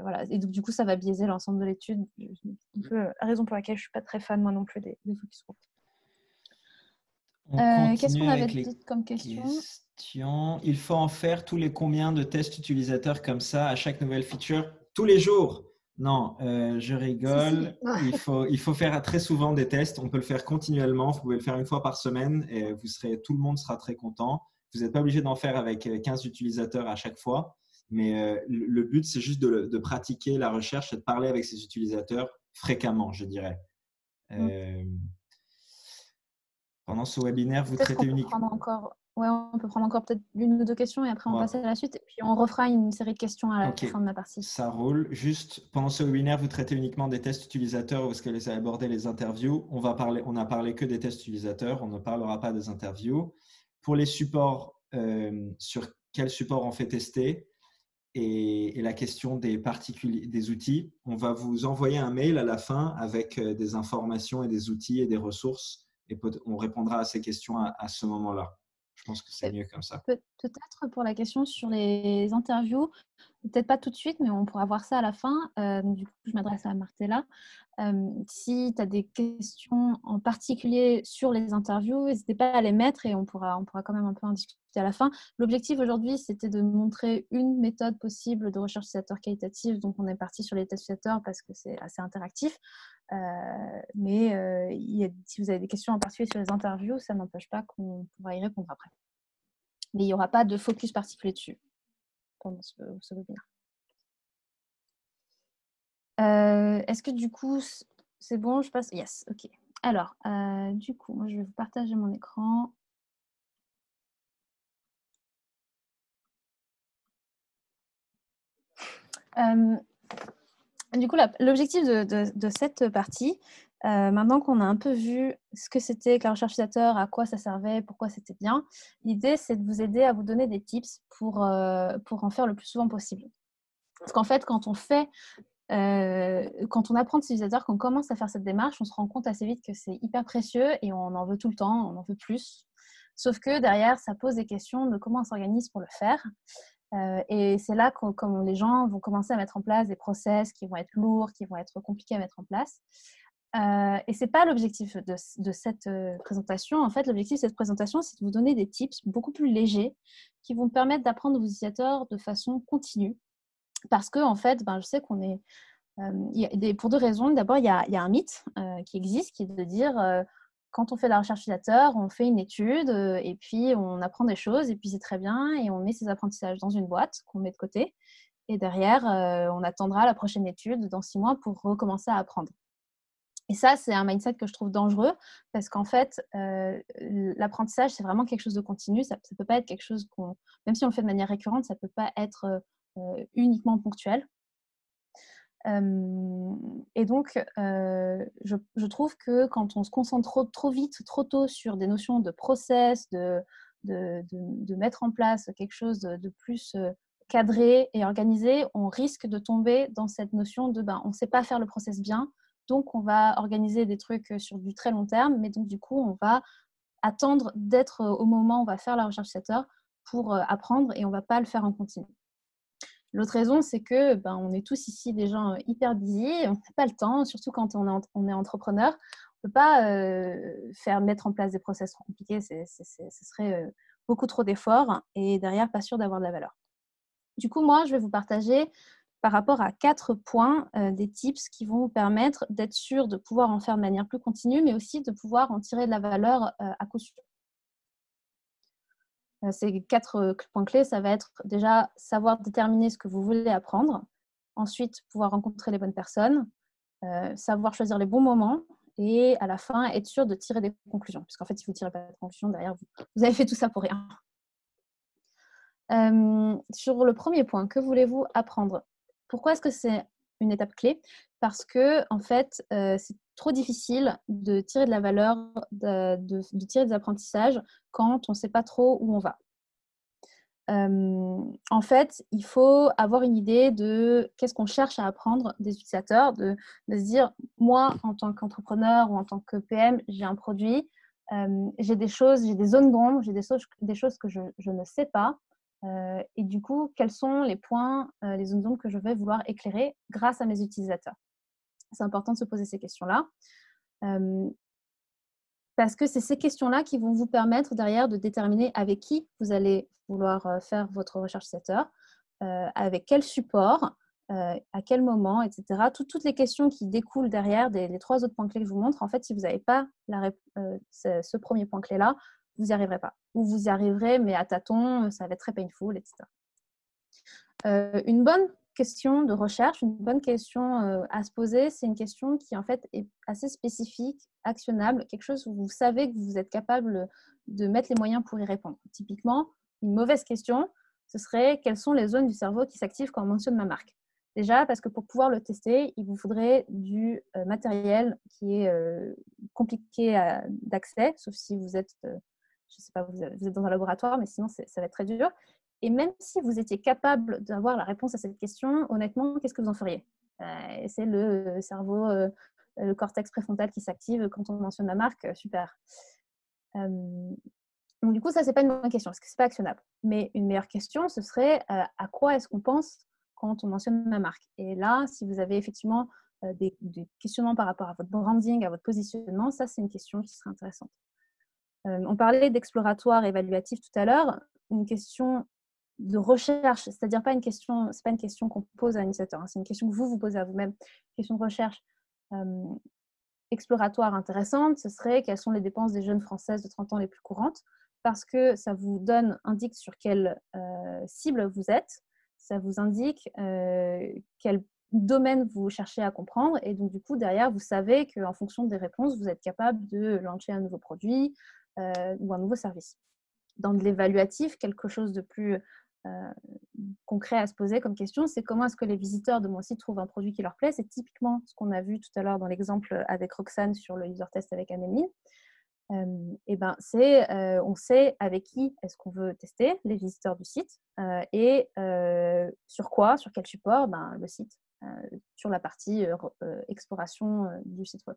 Voilà. Et donc, du coup, ça va biaiser l'ensemble de l'étude. Un peu la raison pour laquelle je ne suis pas très fan, moi non plus, des focus groups. Qu'est-ce qu'on avait dit comme question? Il faut en faire tous les combien de tests utilisateurs comme ça à chaque nouvelle feature? Tous les jours? Non, je rigole. Si. Il faut faire très souvent des tests. On peut le faire continuellement. Vous pouvez le faire 1 fois par semaine et tout le monde sera très content. Vous n'êtes pas obligé d'en faire avec 15 utilisateurs à chaque fois. Mais le but, c'est juste de pratiquer la recherche et de parler avec ces utilisateurs fréquemment, je dirais. Pendant ce webinaire, vous traitez uniquement… on peut prendre encore peut-être 1 ou 2 questions et après on passe à la suite. Et puis on refera une série de questions à la fin de la partie. Ça roule. Juste, pendant ce webinaire, vous traitez uniquement des tests utilisateurs ou est-ce que vous allez aborder les interviews? On n'a parlé que des tests utilisateurs. On ne parlera pas des interviews. Pour les supports, sur quel support on fait tester et la question des outils, on va vous envoyer un mail à la fin avec des informations et des outils et des ressources. Et on répondra à ces questions à ce moment-là. Je pense que c'est mieux comme ça. Peut-être pour la question sur les interviews, peut-être pas tout de suite, mais on pourra voir ça à la fin. Du coup, je m'adresse à Martella. Si tu as des questions en particulier sur les interviews, n'hésitez pas à les mettre et on pourra quand même un peu en discuter à la fin. L'objectif aujourd'hui, c'était de montrer une méthode possible de recherche utilisateur qualitative. Donc, on est parti sur les tests utilisateurs parce que c'est assez interactif. Si vous avez des questions en particulier sur les interviews, ça n'empêche pas qu'on pourra y répondre après. Mais il n'y aura pas de focus particulier dessus pendant ce webinaire. Est-ce que du coup, c'est bon? Je passe. Yes, ok. Alors, du coup, moi, je vais vous partager mon écran. Du coup, l'objectif de cette partie, maintenant qu'on a un peu vu ce que c'était que la recherche utilisateur, à quoi ça servait, pourquoi c'était bien, l'idée, c'est de vous aider à vous donner des tips pour en faire le plus souvent possible. Parce qu'en fait, quand on apprend de ces utilisateurs, qu'on commence à faire cette démarche, on se rend compte assez vite que c'est hyper précieux et on en veut tout le temps, on en veut plus. Sauf que derrière, ça pose des questions de comment on s'organise pour le faire. Et c'est là que comme les gens vont commencer à mettre en place des process qui vont être lourds, qui vont être compliqués à mettre en place. Et ce n'est pas l'objectif de cette présentation. En fait, l'objectif de cette présentation, c'est de vous donner des tips beaucoup plus légers qui vont permettre d'apprendre aux utilisateurs de façon continue. Parce que, en fait, je sais qu'on est... pour deux raisons. D'abord, il y a un mythe qui existe, qui est de dire quand on fait de la recherche utilisateur, on fait une étude et puis on apprend des choses et puis c'est très bien et on met ces apprentissages dans une boîte qu'on met de côté. Et derrière, on attendra la prochaine étude dans 6 mois pour recommencer à apprendre. Et ça, c'est un mindset que je trouve dangereux parce qu'en fait, l'apprentissage, c'est vraiment quelque chose de continu. Ça ne peut pas être quelque chose même si on le fait de manière récurrente, ça ne peut pas être uniquement ponctuel. Et donc, je trouve que quand on se concentre trop vite, trop tôt sur des notions de process, de mettre en place quelque chose de plus cadré et organisé, on risque de tomber dans cette notion de on ne sait pas faire le process bien, donc on va organiser des trucs sur du très long terme, mais donc du coup, on va attendre d'être au moment où on va faire la recherche utilisateur pour apprendre et on ne va pas le faire en continu. L'autre raison, c'est que on est tous ici des gens hyper busy, on n'a pas le temps, surtout quand on est entrepreneur. On ne peut pas mettre en place des process trop compliqués, ce serait beaucoup trop d'efforts et derrière, pas sûr d'avoir de la valeur. Du coup, moi, je vais vous partager par rapport à 4 points des tips qui vont vous permettre d'être sûr de pouvoir en faire de manière plus continue, mais aussi de pouvoir en tirer de la valeur à coup sûr. Ces 4 points clés, ça va être déjà savoir déterminer ce que vous voulez apprendre, ensuite pouvoir rencontrer les bonnes personnes, savoir choisir les bons moments et à la fin, être sûr de tirer des conclusions. Parce qu'en fait, si vous ne tirez pas de conclusions, derrière, vous avez fait tout ça pour rien. Sur le premier point, que voulez-vous apprendre? Pourquoi est-ce que c'est une étape clé? Parce que en fait, c'est trop difficile de tirer de la valeur, de tirer des apprentissages quand on ne sait pas trop où on va. En fait, il faut avoir une idée de qu'est-ce qu'on cherche à apprendre des utilisateurs, de se dire, moi, en tant qu'entrepreneur ou en tant que PM, j'ai un produit, j'ai des choses, j'ai des zones d'ombre, j'ai des choses que je ne sais pas. Et du coup, quels sont les points, les zones d'ombre que je vais vouloir éclairer grâce à mes utilisateurs? C'est important de se poser ces questions-là. Parce que c'est ces questions-là qui vont vous permettre derrière de déterminer avec qui vous allez vouloir faire votre recherche utilisateur, avec quel support, à quel moment, etc. Toutes les questions qui découlent derrière les 3 autres points clés que je vous montre, en fait, si vous n'avez pas ce premier point clé-là, vous n'y arriverez pas. Ou vous y arriverez, mais à tâtons, ça va être très painful, etc. Une bonne question de recherche, une bonne question à se poser, c'est une question qui en fait est assez spécifique, actionnable, quelque chose où vous savez que vous êtes capable de mettre les moyens pour y répondre. Typiquement, une mauvaise question, ce serait quelles sont les zones du cerveau qui s'activent quand on mentionne ma marque? Déjà, parce que pour pouvoir le tester, il vous faudrait du matériel qui est compliqué d'accès, sauf si vous êtes, je ne sais pas, vous êtes dans un laboratoire, mais sinon ça va être très dur. Et même si vous étiez capable d'avoir la réponse à cette question, honnêtement, qu'est-ce que vous en feriez? C'est le cerveau, le cortex préfrontal qui s'active quand on mentionne ma marque. Super. Donc, du coup, ça, ce n'est pas une bonne question parce que ce n'est pas actionnable. Mais une meilleure question, ce serait à quoi est-ce qu'on pense quand on mentionne ma marque? Et là, si vous avez effectivement des questionnements par rapport à votre branding, à votre positionnement, ça, c'est une question qui serait intéressante. On parlait d'exploratoire évaluatif tout à l'heure. Une question de recherche, c'est-à-dire c'est pas une question qu'on pose à un utilisateur, hein, c'est une question que vous posez à vous-même. Une question de recherche exploratoire intéressante, ce serait quelles sont les dépenses des jeunes Françaises de 30 ans les plus courantes, parce que ça vous indique sur quelle cible vous êtes, ça vous indique quel domaine vous cherchez à comprendre, et donc du coup derrière vous savez qu'en fonction des réponses vous êtes capable de lancer un nouveau produit ou un nouveau service. Dans de l'évaluatif, quelque chose de plus concret à se poser comme question, c'est comment est-ce que les visiteurs de mon site trouvent un produit qui leur plaît. C'est typiquement ce qu'on a vu tout à l'heure dans l'exemple avec Roxane sur le user test avec Anne-Emeline. On sait avec qui est-ce qu'on veut tester les visiteurs du site et sur quoi, sur quel support, le site, sur la partie exploration du site web.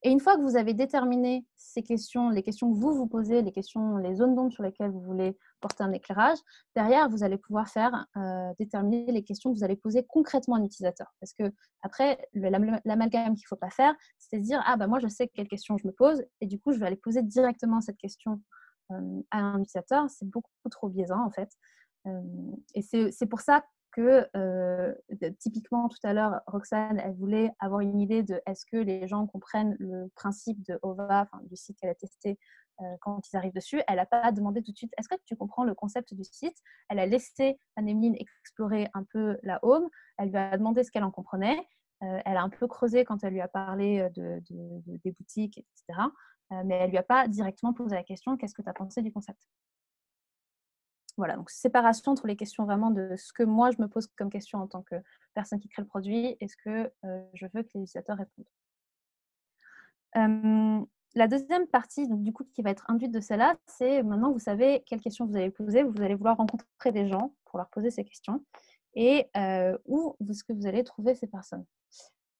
Et une fois que vous avez déterminé ces questions, les questions que vous vous posez, les zones d'ombre sur lesquelles vous voulez porter un éclairage, derrière, vous allez pouvoir déterminer les questions que vous allez poser concrètement à un utilisateur. Parce que après, l'amalgame qu'il ne faut pas faire, c'est de dire, ah ben moi je sais quelle question je me pose, et du coup je vais aller poser directement cette question à un utilisateur. C'est beaucoup trop biaisant en fait. Et c'est pour ça que typiquement tout à l'heure, Roxane, elle voulait avoir une idée de est-ce que les gens comprennent le principe de OVA, du site qu'elle a testé quand ils arrivent dessus. Elle n'a pas demandé tout de suite est-ce que tu comprends le concept du site. Elle a laissé Anne-Emeline explorer un peu la home. Elle lui a demandé ce qu'elle en comprenait. Elle a un peu creusé quand elle lui a parlé des boutiques, etc. Mais elle ne lui a pas directement posé la question qu'est-ce que tu as pensé du concept. Voilà, donc séparation entre les questions vraiment de ce que moi je me pose comme question en tant que personne qui crée le produit et ce que je veux que les utilisateurs répondent. La deuxième partie, donc, du coup, qui va être induite de celle-là, c'est maintenant vous savez quelles questions vous allez poser. Vous allez vouloir rencontrer des gens pour leur poser ces questions et où est-ce que vous allez trouver ces personnes.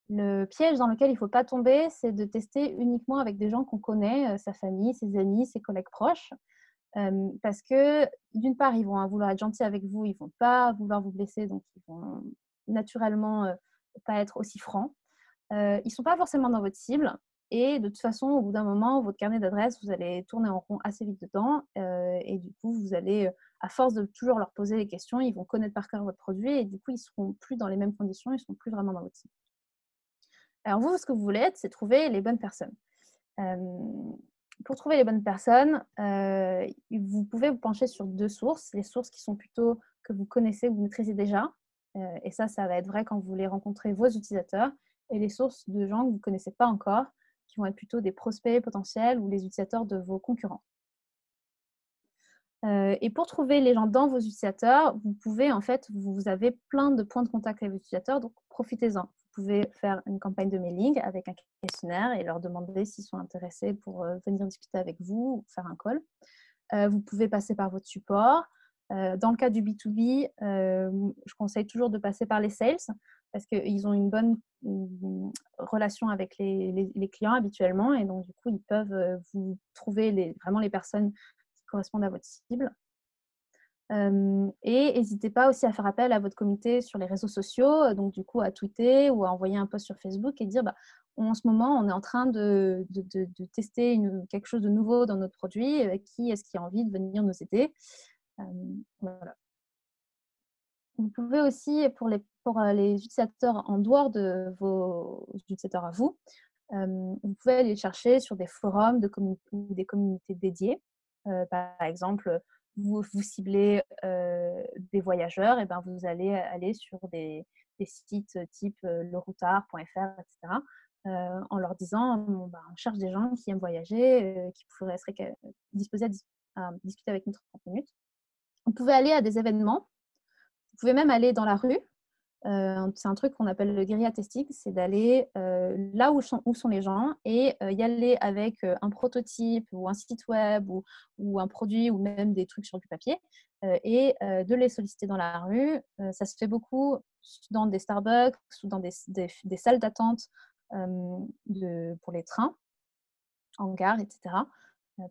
Le piège dans lequel il ne faut pas tomber, c'est de tester uniquement avec des gens qu'on connaît, sa famille, ses amis, ses collègues proches. Parce que d'une part, ils vont vouloir être gentils avec vous, ils ne vont pas vouloir vous blesser, donc ils vont naturellement pas être aussi francs. Ils ne sont pas forcément dans votre cible et de toute façon, au bout d'un moment, votre carnet d'adresses, vous allez tourner en rond assez vite dedans et du coup, vous allez, à force de toujours leur poser les questions, ils vont connaître par cœur votre produit et du coup, ils ne seront plus dans les mêmes conditions, ils ne seront plus vraiment dans votre cible. Alors vous, ce que vous voulez être, c'est trouver les bonnes personnes. Pour trouver les bonnes personnes, vous pouvez vous pencher sur deux sources. Les sources qui sont plutôt que vous connaissez, vous maîtrisez déjà. Et ça va être vrai quand vous voulez rencontrer vos utilisateurs. Et les sources de gens que vous ne connaissez pas encore, qui vont être plutôt des prospects potentiels ou les utilisateurs de vos concurrents. Et pour trouver les gens dans vos utilisateurs, vous pouvez, en fait, vous avez plein de points de contact avec vos utilisateurs, donc profitez-en. Vous pouvez faire une campagne de mailing avec un questionnaire et leur demander s'ils sont intéressés pour venir discuter avec vous ou faire un call. Vous pouvez passer par votre support. Dans le cas du B2B, je conseille toujours de passer par les sales parce qu'ils ont une bonne relation avec les clients habituellement et donc du coup, ils peuvent vous trouver vraiment les personnes qui correspondent à votre cible. Et n'hésitez pas aussi à faire appel à votre communauté sur les réseaux sociaux, donc du coup à tweeter ou à envoyer un post sur Facebook et dire en ce moment on est en train de tester quelque chose de nouveau dans notre produit, qui est-ce qui a envie de venir nous aider. Voilà. Vous pouvez aussi, pour les utilisateurs en dehors de vos utilisateurs à vous, vous pouvez aller chercher sur des forums ou des communautés dédiées. Par exemple, vous ciblez des voyageurs, et ben vous allez aller sur des sites type leroutard.fr, etc. En leur disant on cherche des gens qui aiment voyager, qui seraient disposés à discuter avec nous 30 minutes. Vous pouvez aller à des événements. Vous pouvez même aller dans la rue. C'est un truc qu'on appelle le guérilla testing, c'est d'aller là où sont les gens et y aller avec un prototype ou un site web ou un produit ou même des trucs sur du papier et de les solliciter dans la rue. Ça se fait beaucoup dans des Starbucks ou dans des salles d'attente pour les trains en gare, etc.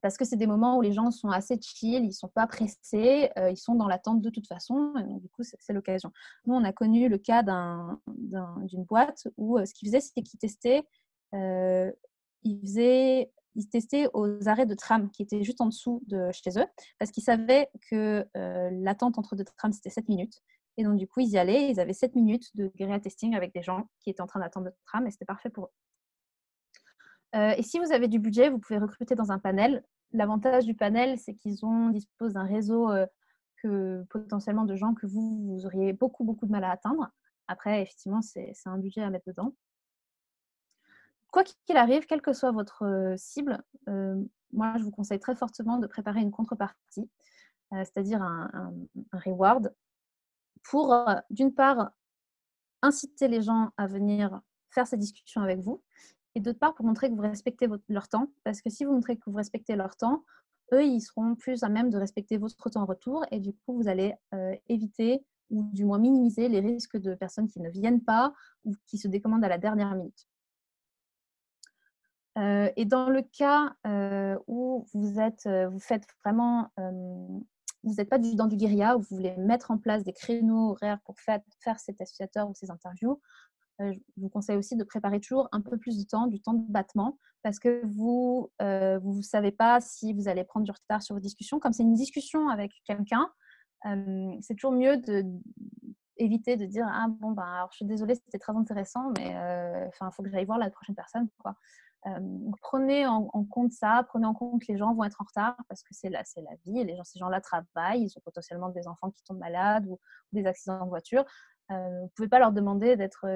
Parce que c'est des moments où les gens sont assez chill, ils ne sont pas pressés, ils sont dans l'attente de toute façon. Et donc, du coup, c'est l'occasion. Nous, on a connu le cas d'une boîte où ce qu'ils faisaient, c'était qu'ils testaient, ils testaient aux arrêts de tram qui étaient juste en dessous de chez eux parce qu'ils savaient que l'attente entre deux trams, c'était 7 minutes. Et donc, du coup, ils y allaient, ils avaient 7 minutes de guérilla testing avec des gens qui étaient en train d'attendre le tram et c'était parfait pour eux. Et si vous avez du budget, vous pouvez recruter dans un panel. L'avantage du panel, c'est qu'ils disposent d'un réseau potentiellement de gens que vous auriez beaucoup de mal à atteindre. Après, effectivement, c'est un budget à mettre dedans. Quoi qu'il arrive, quelle que soit votre cible, moi, je vous conseille très fortement de préparer une contrepartie, c'est-à-dire un reward pour, d'une part, inciter les gens à venir faire ces discussions avec vous et d'autre part pour montrer que vous respectez leur temps parce que si vous montrez que vous respectez leur temps, eux, ils seront plus à même de respecter votre temps en retour et du coup, vous allez éviter ou du moins minimiser les risques de personnes qui ne viennent pas ou qui se décommandent à la dernière minute. Et dans le cas où vous faites vraiment, vous n'êtes pas dans du guérilla, où vous voulez mettre en place des créneaux horaires pour faire ces tests utilisateurs ou ces interviews, je vous conseille aussi de préparer toujours un peu plus de temps, du temps de battement, parce que vous ne savez pas si vous allez prendre du retard sur vos discussions. Comme c'est une discussion avec quelqu'un, c'est toujours mieux d'éviter de dire « Ah bon, ben, alors, je suis désolée, c'était très intéressant, mais il faut que j'aille voir la prochaine personne. » Donc, prenez en compte ça, prenez en compte que les gens vont être en retard parce que c'est la vie. Ces gens-là travaillent, ils ont potentiellement des enfants qui tombent malades ou des accidents de voiture. Vous ne pouvez pas leur demander d'être…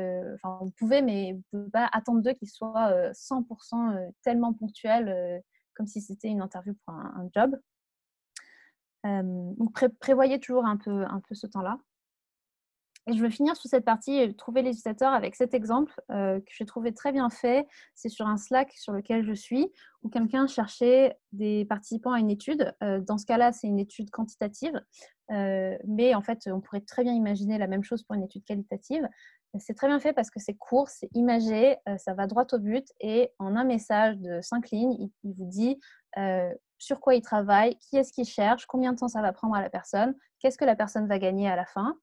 vous pouvez, mais vous ne pouvez pas attendre d'eux qu'ils soient 100% tellement ponctuels comme si c'était une interview pour un job. Donc, prévoyez toujours un peu ce temps-là. Et je vais finir sur cette partie trouver les utilisateurs avec cet exemple que j'ai trouvé très bien fait. C'est sur un Slack sur lequel je suis, où quelqu'un cherchait des participants à une étude. Dans ce cas-là, c'est une étude quantitative, mais en fait, on pourrait très bien imaginer la même chose pour une étude qualitative. C'est très bien fait parce que c'est court, c'est imagé, ça va droit au but, et en un message de 5 lignes, il vous dit sur quoi il travaille, qui est-ce qu'il cherche, combien de temps ça va prendre à la personne, qu'est-ce que la personne va gagner à la fin.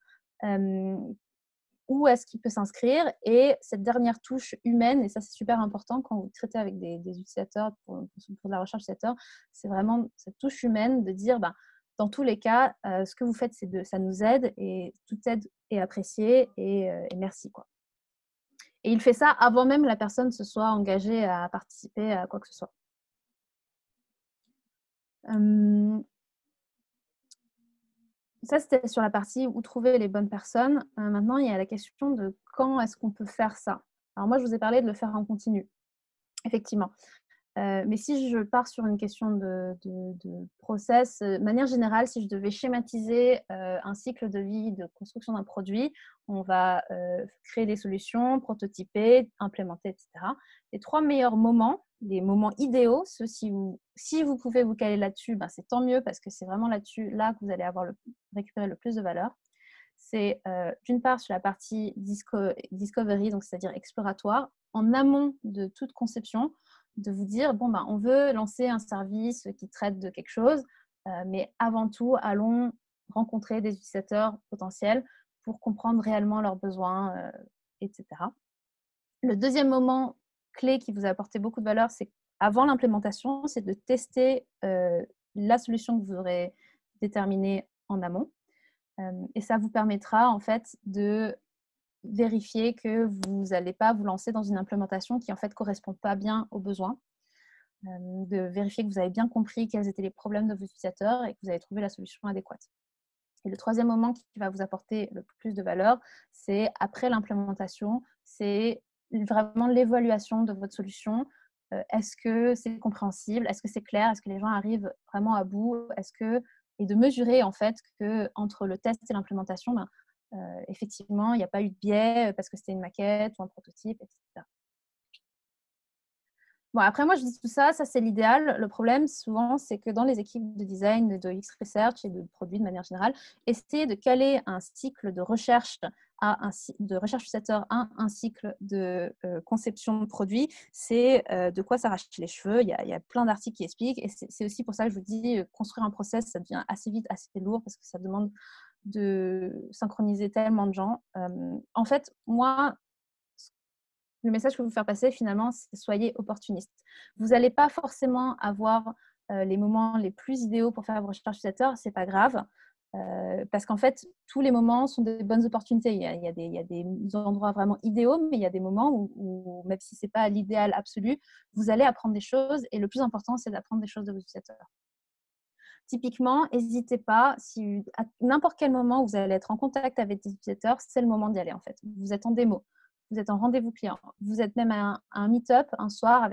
Où est-ce qu'il peut s'inscrire, et cette dernière touche humaine, et ça c'est super important quand vous traitez avec des utilisateurs pour de la recherche utilisateur, c'est vraiment cette touche humaine de dire dans tous les cas, ce que vous faites, ça nous aide, et toute aide est appréciée, et merci quoi. Et il fait ça avant même la personne se soit engagée à participer à quoi que ce soit. Ça, c'était sur la partie où trouver les bonnes personnes. Maintenant, il y a la question de quand est-ce qu'on peut faire ça. Alors moi, je vous ai parlé de le faire en continu, effectivement. Mais si je pars sur une question de process, de manière générale, si je devais schématiser un cycle de vie de construction d'un produit, on va créer des solutions, prototyper, implémenter, etc. Les 3 meilleurs moments, les moments idéaux, si vous pouvez vous caler là-dessus, c'est tant mieux, parce que c'est vraiment là que vous allez récupérer le plus de valeur. C'est d'une part sur la partie discovery, donc c'est-à-dire exploratoire, en amont de toute conception, de vous dire, on veut lancer un service qui traite de quelque chose, mais avant tout, allons rencontrer des utilisateurs potentiels pour comprendre réellement leurs besoins, etc. Le deuxième moment clé qui vous a apporté beaucoup de valeur, c'est avant l'implémentation, c'est de tester la solution que vous aurez déterminée en amont. Et ça vous permettra en fait de vérifier que vous n'allez pas vous lancer dans une implémentation qui en fait ne correspond pas bien aux besoins, de vérifier que vous avez bien compris quels étaient les problèmes de vos utilisateurs et que vous avez trouvé la solution adéquate. Et le troisième moment qui va vous apporter le plus de valeur, c'est après l'implémentation, c'est vraiment l'évaluation de votre solution. Est-ce que c'est compréhensible? Est-ce que c'est clair? Est-ce que les gens arrivent vraiment à bout? Et de mesurer en fait qu'entre le test et l'implémentation, effectivement, il n'y a pas eu de biais parce que c'était une maquette ou un prototype, etc. Bon, après, moi, je dis tout ça, c'est l'idéal. Le problème, souvent, c'est que dans les équipes de design, de UX Research et de produits de manière générale, essayer de caler un cycle de recherche utilisateur à un cycle de conception de produit, c'est de quoi s'arracher les cheveux. Il y a plein d'articles qui expliquent, et c'est aussi pour ça que je vous dis, construire un process, ça devient assez vite, assez lourd, parce que ça demande de synchroniser tellement de gens. En fait, moi, le message que je veux vous faire passer, finalement, c'est soyez opportuniste. Vous n'allez pas forcément avoir les moments les plus idéaux pour faire vos recherches utilisateurs, ce n'est pas grave, parce qu'en fait, tous les moments sont des bonnes opportunités. Il y a des endroits vraiment idéaux, mais il y a des moments où même si ce n'est pas l'idéal absolu, vous allez apprendre des choses, et le plus important, c'est d'apprendre des choses de vos utilisateurs. Typiquement, n'hésitez pas, si à n'importe quel moment vous allez être en contact avec des utilisateurs, c'est le moment d'y aller en fait. Vous êtes en démo, vous êtes en rendez-vous client, vous êtes même à un meet-up un soir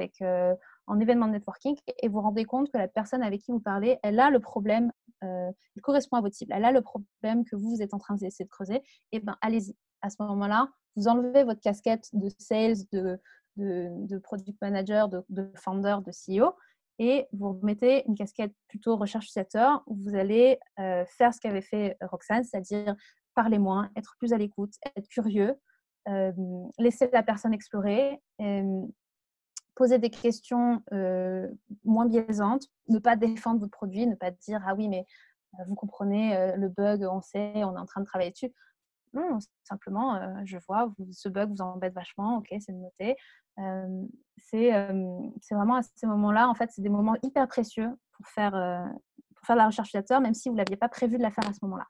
en événement de networking, et vous vous rendez compte que la personne avec qui vous parlez, elle a le problème, il correspond à votre cible, elle a le problème que vous êtes en train d'essayer de creuser, et bien allez-y. À ce moment-là, vous enlevez votre casquette de sales, de product manager, de founder, de CEO, et vous remettez une casquette plutôt recherche utilisateur, où vous allez faire ce qu'avait fait Roxane, c'est-à-dire parler moins, être plus à l'écoute, être curieux, laisser la personne explorer, poser des questions moins biaisantes, ne pas défendre votre produit, ne pas dire « Ah oui, mais vous comprenez, le bug, on sait, on est en train de travailler dessus ». Non, simplement, je vois, ce bug vous embête vachement, ok, c'est de noter. C'est vraiment à ces moments-là, en fait, c'est des moments hyper précieux pour faire de la recherche utilisateur, même si vous ne l'aviez pas prévu de la faire à ce moment-là.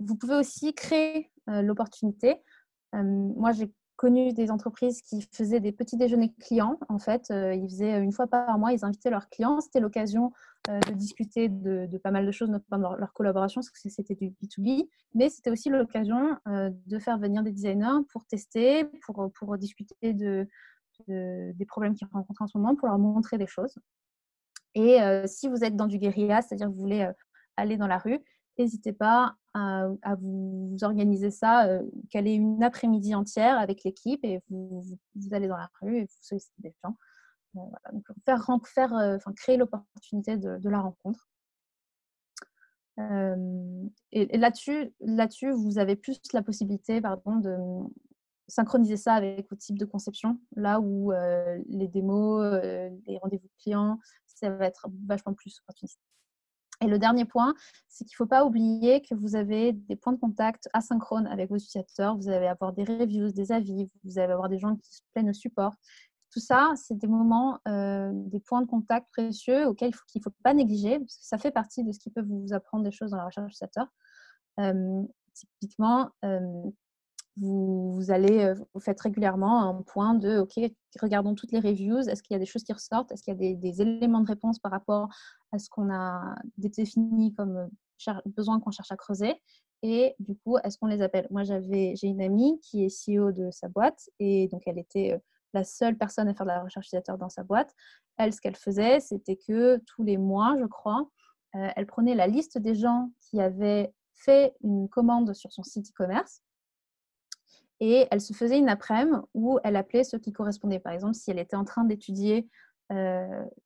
Vous pouvez aussi créer l'opportunité. Moi, j'ai connu des entreprises qui faisaient des petits déjeuners clients. En fait, ils faisaient une fois par mois, ils invitaient leurs clients. C'était l'occasion de discuter de pas mal de choses, notamment leur collaboration, parce que c'était du B2B. Mais c'était aussi l'occasion de faire venir des designers pour tester, pour discuter des problèmes qu'ils rencontrent en ce moment, pour leur montrer des choses. Et si vous êtes dans du guérilla, c'est-à-dire que vous voulez aller dans la rue, n'hésitez pas à vous organiser ça, caler une après-midi entière avec l'équipe et vous allez dans la rue et vous sollicitez des gens. Voilà. Donc, créer l'opportunité de la rencontre. Et là-dessus, vous avez plus la possibilité de synchroniser ça avec votre type de conception, là où les démos, les rendez-vous clients, ça va être vachement plus opportuniste. Et le dernier point, c'est qu'il ne faut pas oublier que vous avez des points de contact asynchrones avec vos utilisateurs. Vous allez avoir des reviews, des avis, vous allez avoir des gens qui se plaignent au support. Tout ça, c'est des moments, des points de contact précieux auxquels il ne faut pas négliger, parce que ça fait partie de ce qui peut vous apprendre des choses dans la recherche utilisateur. Typiquement, vous faites régulièrement un point de « Ok, regardons toutes les reviews. Est-ce qu'il y a des choses qui ressortent? Est-ce qu'il y a des éléments de réponse par rapport à ce qu'on a défini comme besoin qu'on cherche à creuser? Et du coup, est-ce qu'on les appelle ?» Moi, j'ai une amie qui est CEO de sa boîte et donc elle était la seule personne à faire de la recherche utilisateur dans sa boîte. Elle, ce qu'elle faisait, c'était que tous les mois, je crois, elle prenait la liste des gens qui avaient fait une commande sur son site e-commerce. Et elle se faisait une après-midi où elle appelait ceux qui correspondaient. Par exemple, si elle était en train d'étudier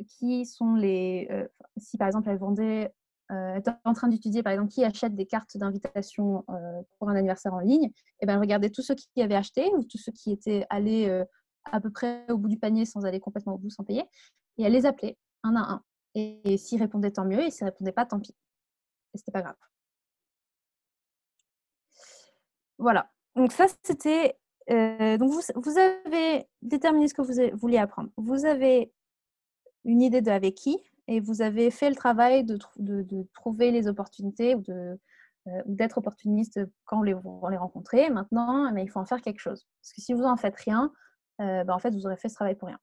qui sont les… si par exemple, elle était en train d'étudier, par exemple, qui achète des cartes d'invitation pour un anniversaire en ligne, et ben, elle regardait tous ceux qui avaient acheté ou tous ceux qui étaient allés à peu près au bout du panier sans aller complètement au bout, sans payer. Et elle les appelait un à un. Et s'ils répondaient, tant mieux. Et s'ils ne répondaient pas, tant pis. Et c'était pas grave. Voilà. Donc ça, c'était… donc vous avez déterminé ce que vous vouliez apprendre. Vous avez une idée de avec qui et vous avez fait le travail de trouver les opportunités ou d'être opportuniste quand on les rencontrer. Maintenant, mais il faut en faire quelque chose. Parce que si vous n'en faites rien, en fait, vous aurez fait ce travail pour rien.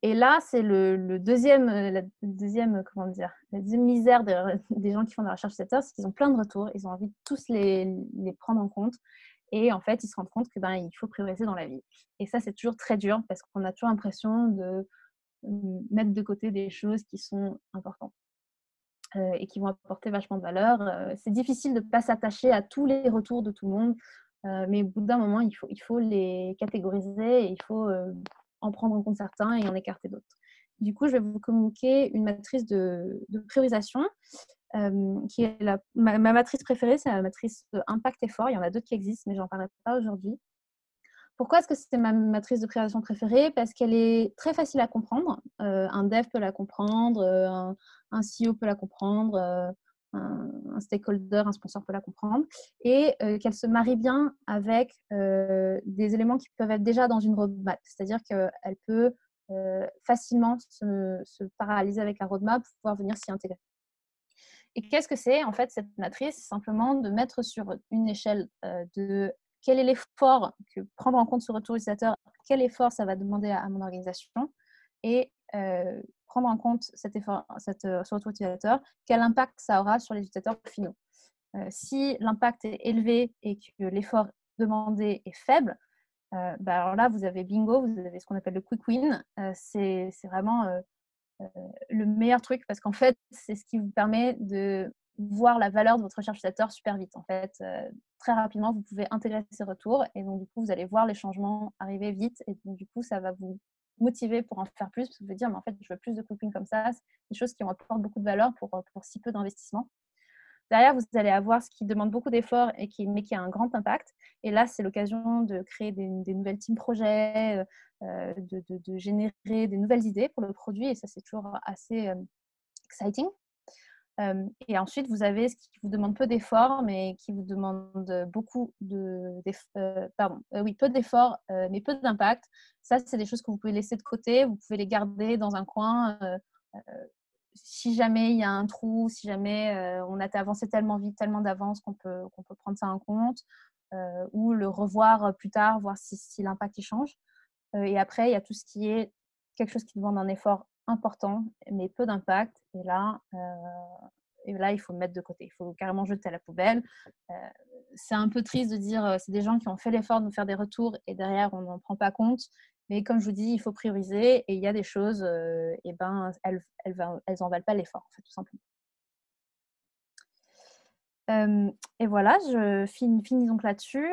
Et là, c'est la deuxième misère des gens qui font de la recherche utilisateur, c'est qu'ils ont plein de retours, ils ont envie de tous les prendre en compte. Et en fait, ils se rendent compte que il faut prioriser dans la vie. Et ça, c'est toujours très dur parce qu'on a toujours l'impression de mettre de côté des choses qui sont importantes et qui vont apporter vachement de valeur. C'est difficile de ne pas s'attacher à tous les retours de tout le monde, mais au bout d'un moment, il faut les catégoriser et il faut en prendre en compte certains et en écarter d'autres. Du coup, je vais vous communiquer une matrice de priorisation qui est ma matrice préférée, c'est la matrice impact-effort. Il y en a d'autres qui existent, mais je n'en parlerai pas aujourd'hui. Pourquoi est-ce que c'est ma matrice de priorisation préférée? Parce qu'elle est très facile à comprendre. Un dev peut la comprendre, un CEO peut la comprendre, un stakeholder, un sponsor peut la comprendre. Et qu'elle se marie bien avec des éléments qui peuvent être déjà dans une roadmap. C'est-à-dire qu'elle peut facilement se paralyser avec la roadmap pour pouvoir venir s'y intégrer. Et qu'est-ce que c'est en fait cette matrice? C'est simplement de mettre sur une échelle de quel est l'effort que prendre en compte ce retour utilisateur, quel effort ça va demander à mon organisation et prendre en compte cet effort, ce retour utilisateur, quel impact ça aura sur les utilisateurs finaux. Si l'impact est élevé et que l'effort demandé est faible, alors là, vous avez bingo, vous avez ce qu'on appelle le quick win. C'est vraiment le meilleur truc parce qu'en fait, c'est ce qui vous permet de voir la valeur de votre recherche utilisateur super vite. En fait, très rapidement, vous pouvez intégrer ces retours et donc, du coup, vous allez voir les changements arriver vite et donc, du coup, ça va vous motiver pour en faire plus parce que vous allez dire, mais en fait, je veux plus de quick win comme ça. C'est des choses qui apportent beaucoup de valeur pour si peu d'investissement. Derrière, vous allez avoir ce qui demande beaucoup d'efforts mais qui a un grand impact. Et là, c'est l'occasion de créer des nouvelles team projets, de générer des nouvelles idées pour le produit. Et ça, c'est toujours assez exciting. Et ensuite, vous avez ce qui vous demande peu d'efforts, mais qui vous demande peu d'efforts, mais peu d'impact. Ça, c'est des choses que vous pouvez laisser de côté. Vous pouvez les garder dans un coin. Si jamais il y a un trou, si jamais on a avancé tellement vite, tellement d'avance qu'on peut prendre ça en compte, ou le revoir plus tard, voir si l'impact il change. Et après, il y a tout ce qui est quelque chose qui demande un effort important, mais peu d'impact. Et là, il faut le mettre de côté. Il faut carrément jeter à la poubelle. C'est un peu triste de dire c'est des gens qui ont fait l'effort de nous faire des retours et derrière, on n'en prend pas compte. Mais comme je vous dis, il faut prioriser et il y a des choses, elles en valent pas l'effort, en fait, tout simplement. Et voilà, je finis donc là-dessus.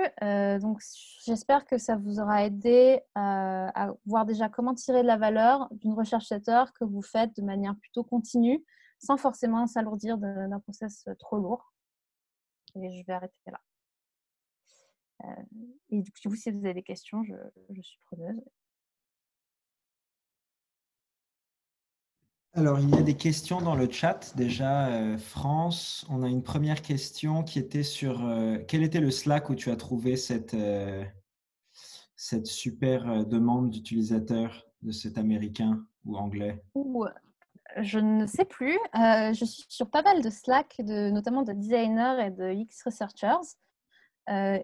Donc, j'espère que ça vous aura aidé à voir déjà comment tirer de la valeur d'une recherche utilisateur que vous faites de manière plutôt continue, sans forcément s'alourdir d'un process trop lourd. Et je vais arrêter là. Et du coup, si vous avez des questions, je suis preneuse. Alors, il y a des questions dans le chat. Déjà, France, on a une première question qui était sur quel était le Slack où tu as trouvé cette super demande d'utilisateur de cet Américain ou Anglais? Je ne sais plus. Je suis sur pas mal de Slack, notamment de designers et de UX researchers.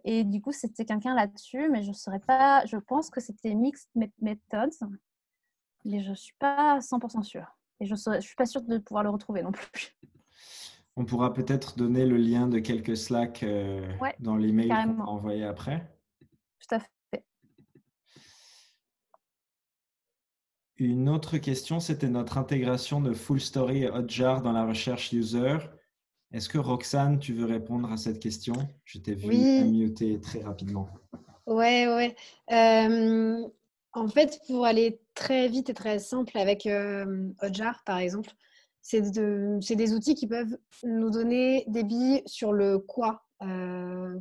Et du coup, c'était quelqu'un là-dessus, mais je ne saurais pas. Je pense que c'était Mixed Methods, mais je ne suis pas 100% sûre. Et je ne suis pas sûre de pouvoir le retrouver non plus. On pourra peut-être donner le lien de quelques Slack dans l'email qu'on va envoyer après. Tout à fait. Une autre question, c'était notre intégration de FullStory et Hotjar dans la recherche user. Est-ce que Roxane, tu veux répondre à cette question? Je t'ai vu unmuter très rapidement. Ouais. En fait, pour aller très vite et très simple avec Hotjar, par exemple, c'est des outils qui peuvent nous donner des billes sur le quoi.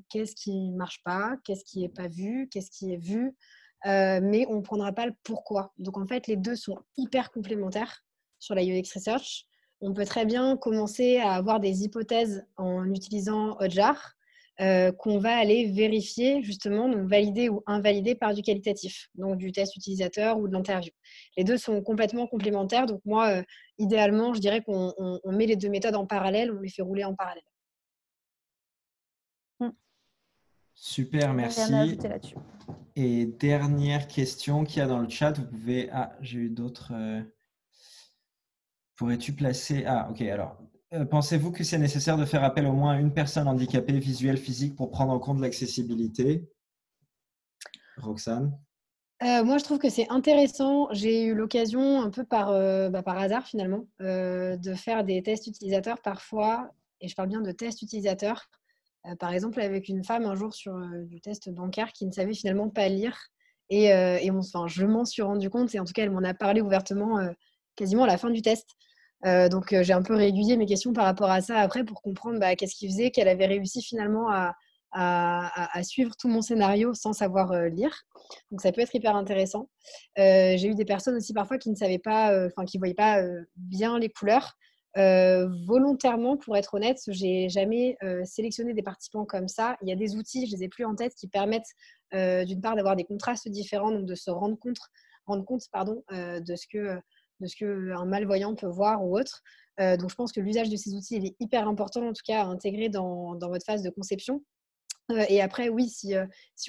Qu'est-ce qui ne marche pas, qu'est-ce qui n'est pas vu, qu'est-ce qui est vu, mais on ne prendra pas le pourquoi. Donc, en fait, les deux sont hyper complémentaires sur la UX Research. On peut très bien commencer à avoir des hypothèses en utilisant Hotjar, qu'on va aller vérifier justement, donc valider ou invalider par du qualitatif, donc du test utilisateur ou de l'interview. Les deux sont complètement complémentaires, donc moi, idéalement, je dirais qu'on met les deux méthodes en parallèle, on les fait rouler en parallèle. Super, merci. Rien à ajouter là-dessus. Et dernière question qu'il y a dans le chat, vous pouvez… Ah, j'ai eu d'autres… Pourrais-tu placer… Ah, ok, alors… pensez-vous que c'est nécessaire de faire appel au moins à une personne handicapée visuelle, physique pour prendre en compte l'accessibilité? Roxane? Moi, je trouve que c'est intéressant. J'ai eu l'occasion, un peu par hasard finalement, de faire des tests utilisateurs parfois, et je parle bien de tests utilisateurs. Par exemple, avec une femme un jour sur du test bancaire qui ne savait finalement pas lire. Et je m'en suis rendu compte, et en tout cas, elle m'en a parlé ouvertement quasiment à la fin du test. Donc, j'ai un peu régulier mes questions par rapport à ça après pour comprendre qu'est-ce qui faisait qu'elle avait réussi finalement à suivre tout mon scénario sans savoir lire. Donc, ça peut être hyper intéressant. J'ai eu des personnes aussi parfois qui ne savaient pas, qui ne voyaient pas bien les couleurs. Volontairement, pour être honnête, j'ai jamais sélectionné des participants comme ça. Il y a des outils, je les ai plus en tête, qui permettent d'une part d'avoir des contrastes différents, donc de se rendre compte de ce que un malvoyant peut voir ou autre. Donc je pense que l'usage de ces outils il est hyper important, en tout cas à intégrer dans votre phase de conception. Et après, oui, si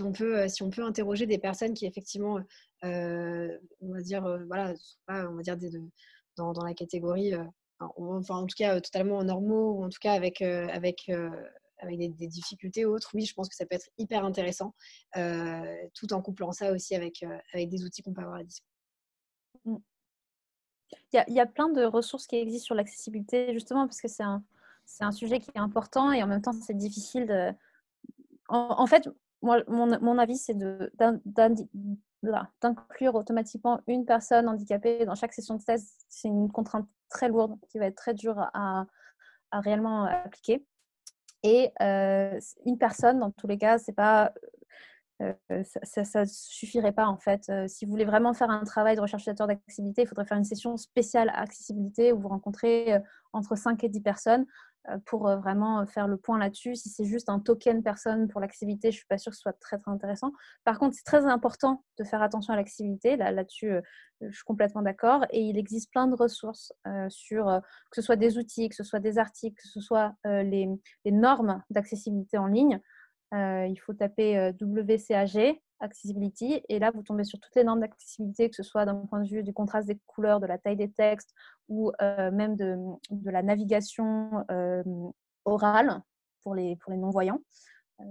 on peut interroger des personnes qui effectivement, on va dire, voilà, on va dire dans la catégorie, en tout cas totalement normaux, ou en tout cas avec des difficultés ou autres, oui, je pense que ça peut être hyper intéressant, tout en couplant ça aussi avec des outils qu'on peut avoir à disposition. Il y a plein de ressources qui existent sur l'accessibilité, justement, parce que c'est un sujet qui est important et en même temps, c'est difficile de… En fait, moi, mon avis, c'est d'inclure automatiquement une personne handicapée dans chaque session de test. C'est une contrainte très lourde qui va être très dure à réellement appliquer. Et une personne, dans tous les cas, c'est pas, ça suffirait pas en fait. Si vous voulez vraiment faire un travail de recherche utilisateur d'accessibilité, il faudrait faire une session spéciale accessibilité où vous rencontrez entre 5 et 10 personnes pour vraiment faire le point là-dessus. Si c'est juste un token personne pour l'accessibilité, je ne suis pas sûre que ce soit très, très intéressant. Par contre, c'est très important de faire attention à l'accessibilité. Là-dessus, je suis complètement d'accord. Et il existe plein de ressources sur que ce soit des outils, que ce soit des articles, que ce soit les normes d'accessibilité en ligne. Il faut taper WCAG, Accessibility, et là, vous tombez sur toutes les normes d'accessibilité, que ce soit d'un point de vue du contraste des couleurs, de la taille des textes, ou même de la navigation orale pour les non-voyants,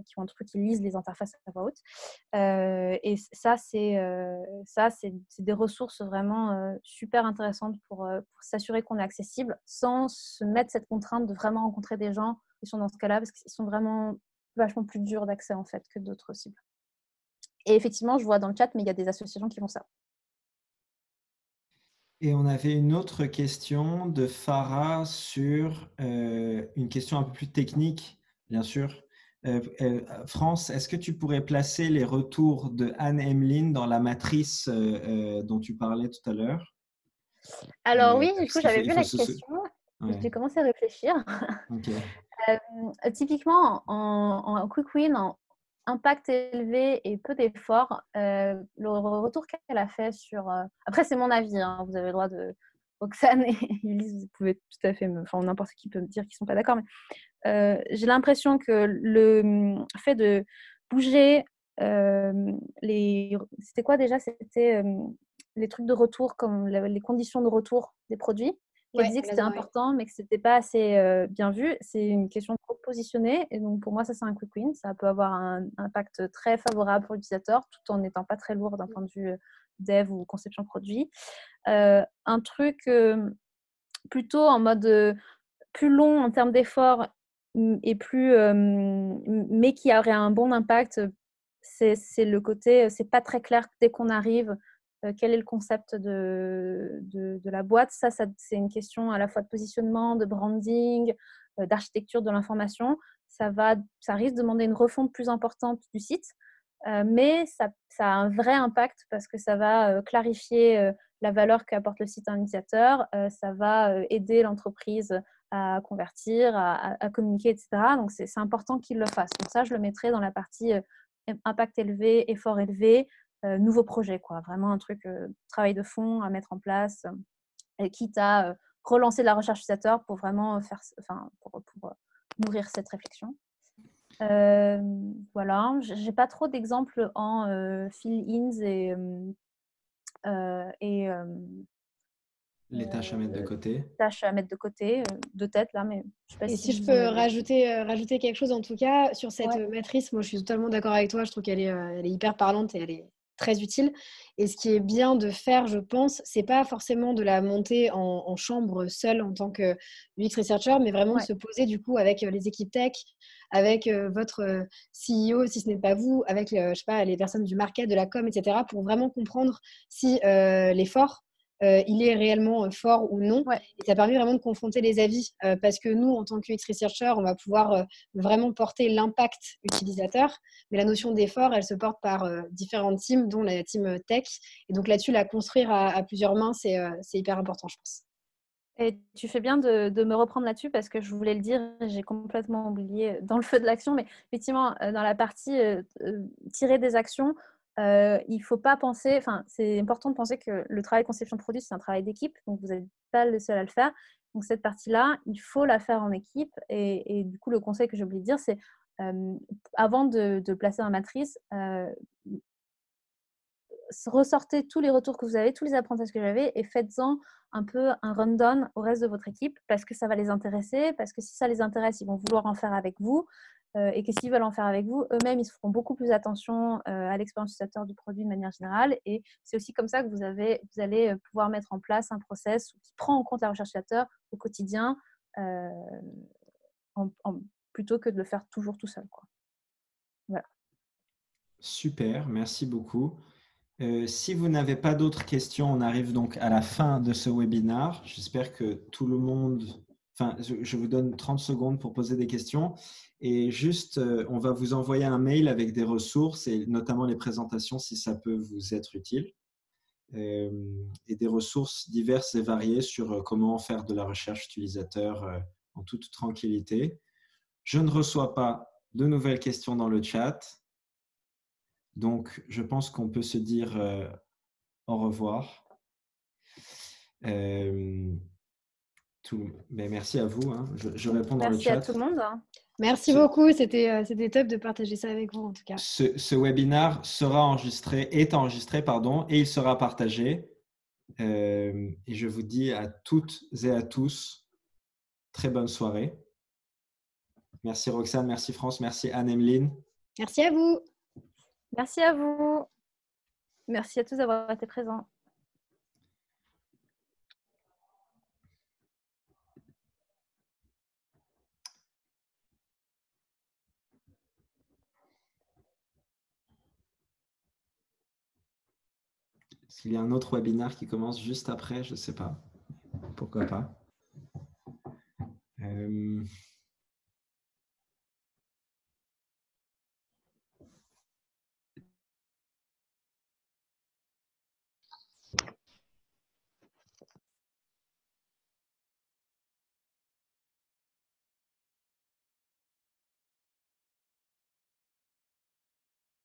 qui ont un truc qui lisent les interfaces à voix haute. Et ça, c'est des ressources vraiment super intéressantes pour s'assurer qu'on est accessible, sans se mettre cette contrainte de vraiment rencontrer des gens qui sont dans ce cas-là, parce qu'ils sont vraiment vachement plus durs d'accès en fait que d'autres cibles. Et effectivement, je vois dans le chat, mais il y a des associations qui font ça. Et on avait une autre question de Farah sur une question un peu plus technique, bien sûr. France, est-ce que tu pourrais placer les retours de Anne-Emeline dans la matrice dont tu parlais tout à l'heure? Alors oui, du Parce coup, qu'il j'avais il vu faut la question. Ouais. J'ai commencé à réfléchir. Ok. Typiquement, en quick win, en impact élevé et peu d'efforts, le retour qu'elle a fait sur... Après, c'est mon avis, hein, vous avez le droit de... Roxane et Ulysse, vous pouvez tout à fait Enfin, n'importe qui peut me dire qu'ils ne sont pas d'accord, mais j'ai l'impression que le fait de bouger C'était quoi déjà? C'était les trucs de retour, comme les conditions de retour des produits. Elle disait que c'était important, mais que ce n'était pas assez bien vu. C'est une question de positionner. Et donc, pour moi, ça, c'est un quick win. Ça peut avoir un impact très favorable pour l'utilisateur, tout en n'étant pas très lourd d'un point de vue dev ou conception produit. Un truc plutôt en mode plus long en termes d'efforts et mais qui aurait un bon impact, c'est le côté, c'est pas très clair dès qu'on arrive quel est le concept de la boîte. Ça, c'est une question à la fois de positionnement, de branding, d'architecture de l'information. Ça risque de demander une refonte plus importante du site, mais ça a un vrai impact parce que ça va clarifier la valeur qu'apporte le site à un utilisateur, ça va aider l'entreprise à convertir, à communiquer, etc. Donc, c'est important qu'ils le fassent. Donc, ça, je le mettrai dans la partie impact élevé, effort élevé, nouveau projet, quoi. Vraiment un truc, travail de fond à mettre en place, quitte à relancer la recherche utilisateur pour vraiment pour nourrir cette réflexion. Voilà, j'ai pas trop d'exemples en fill-ins et les tâches à mettre de côté. Tâches à mettre de côté, de tête là, mais je sais pas Et si je vous en peux avez. rajouter quelque chose, en tout cas, sur cette Ouais. matrice, moi je suis totalement d'accord avec toi, je trouve qu'elle est hyper parlante et elle est très utile. Et ce qui est bien de faire, je pense, c'est pas forcément de la monter en chambre seule en tant que UX researcher, mais vraiment de se poser du coup avec les équipes tech, avec votre CEO si ce n'est pas vous, avec je sais pas, les personnes du market, de la com, etc., pour vraiment comprendre si l'effort il est réellement fort ou non. Ouais. Et ça permet vraiment de confronter les avis parce que nous, en tant que UX researcher, on va pouvoir vraiment porter l'impact utilisateur. Mais la notion d'effort, elle se porte par différentes teams, dont la team tech. Et donc là-dessus, la construire à plusieurs mains, c'est hyper important, je pense. Et tu fais bien de me reprendre là-dessus parce que je voulais le dire, j'ai complètement oublié dans le feu de l'action, mais effectivement, dans la partie tirer des actions, il ne faut pas penser, enfin, c'est important de penser que le travail de conception de produit, c'est un travail d'équipe, donc vous n'êtes pas le seul à le faire. Donc cette partie-là, il faut la faire en équipe. Et du coup, le conseil que j'ai oublié de dire, c'est avant de placer dans la matrice, ressortez tous les retours que vous avez, tous les apprentissages que j'avais et faites-en un peu un rundown au reste de votre équipe parce que ça va les intéresser, parce que si ça les intéresse, ils vont vouloir en faire avec vous et que s'ils veulent en faire avec vous, eux-mêmes, ils se feront beaucoup plus attention à l'expérience utilisateur du produit de manière générale. Et c'est aussi comme ça que vous allez pouvoir mettre en place un process qui prend en compte la recherche utilisateur au quotidien plutôt que de le faire toujours tout seul, quoi. Voilà. Super, merci beaucoup. Si vous n'avez pas d'autres questions, on arrive donc à la fin de ce webinaire. J'espère que tout le monde, Enfin, je vous donne 30 secondes pour poser des questions. Et juste, on va vous envoyer un mail avec des ressources et notamment les présentations si ça peut vous être utile. Et des ressources diverses et variées sur comment faire de la recherche utilisateur en toute tranquillité. Je ne reçois pas de nouvelles questions dans le chat. Donc, je pense qu'on peut se dire au revoir. Merci à vous. Hein. Je réponds dans le chat. Merci à tout le monde. Merci beaucoup. C'était top de partager ça avec vous, en tout cas. Ce webinaire est enregistré, et il sera partagé. Et je vous dis à toutes et à tous, très bonne soirée. Merci Roxane, merci France, merci Anne-Emeline. Merci à vous. Merci à vous. Merci à tous d'avoir été présents. Est-ce qu'il y a un autre webinaire qui commence juste après? Je ne sais pas. Pourquoi pas.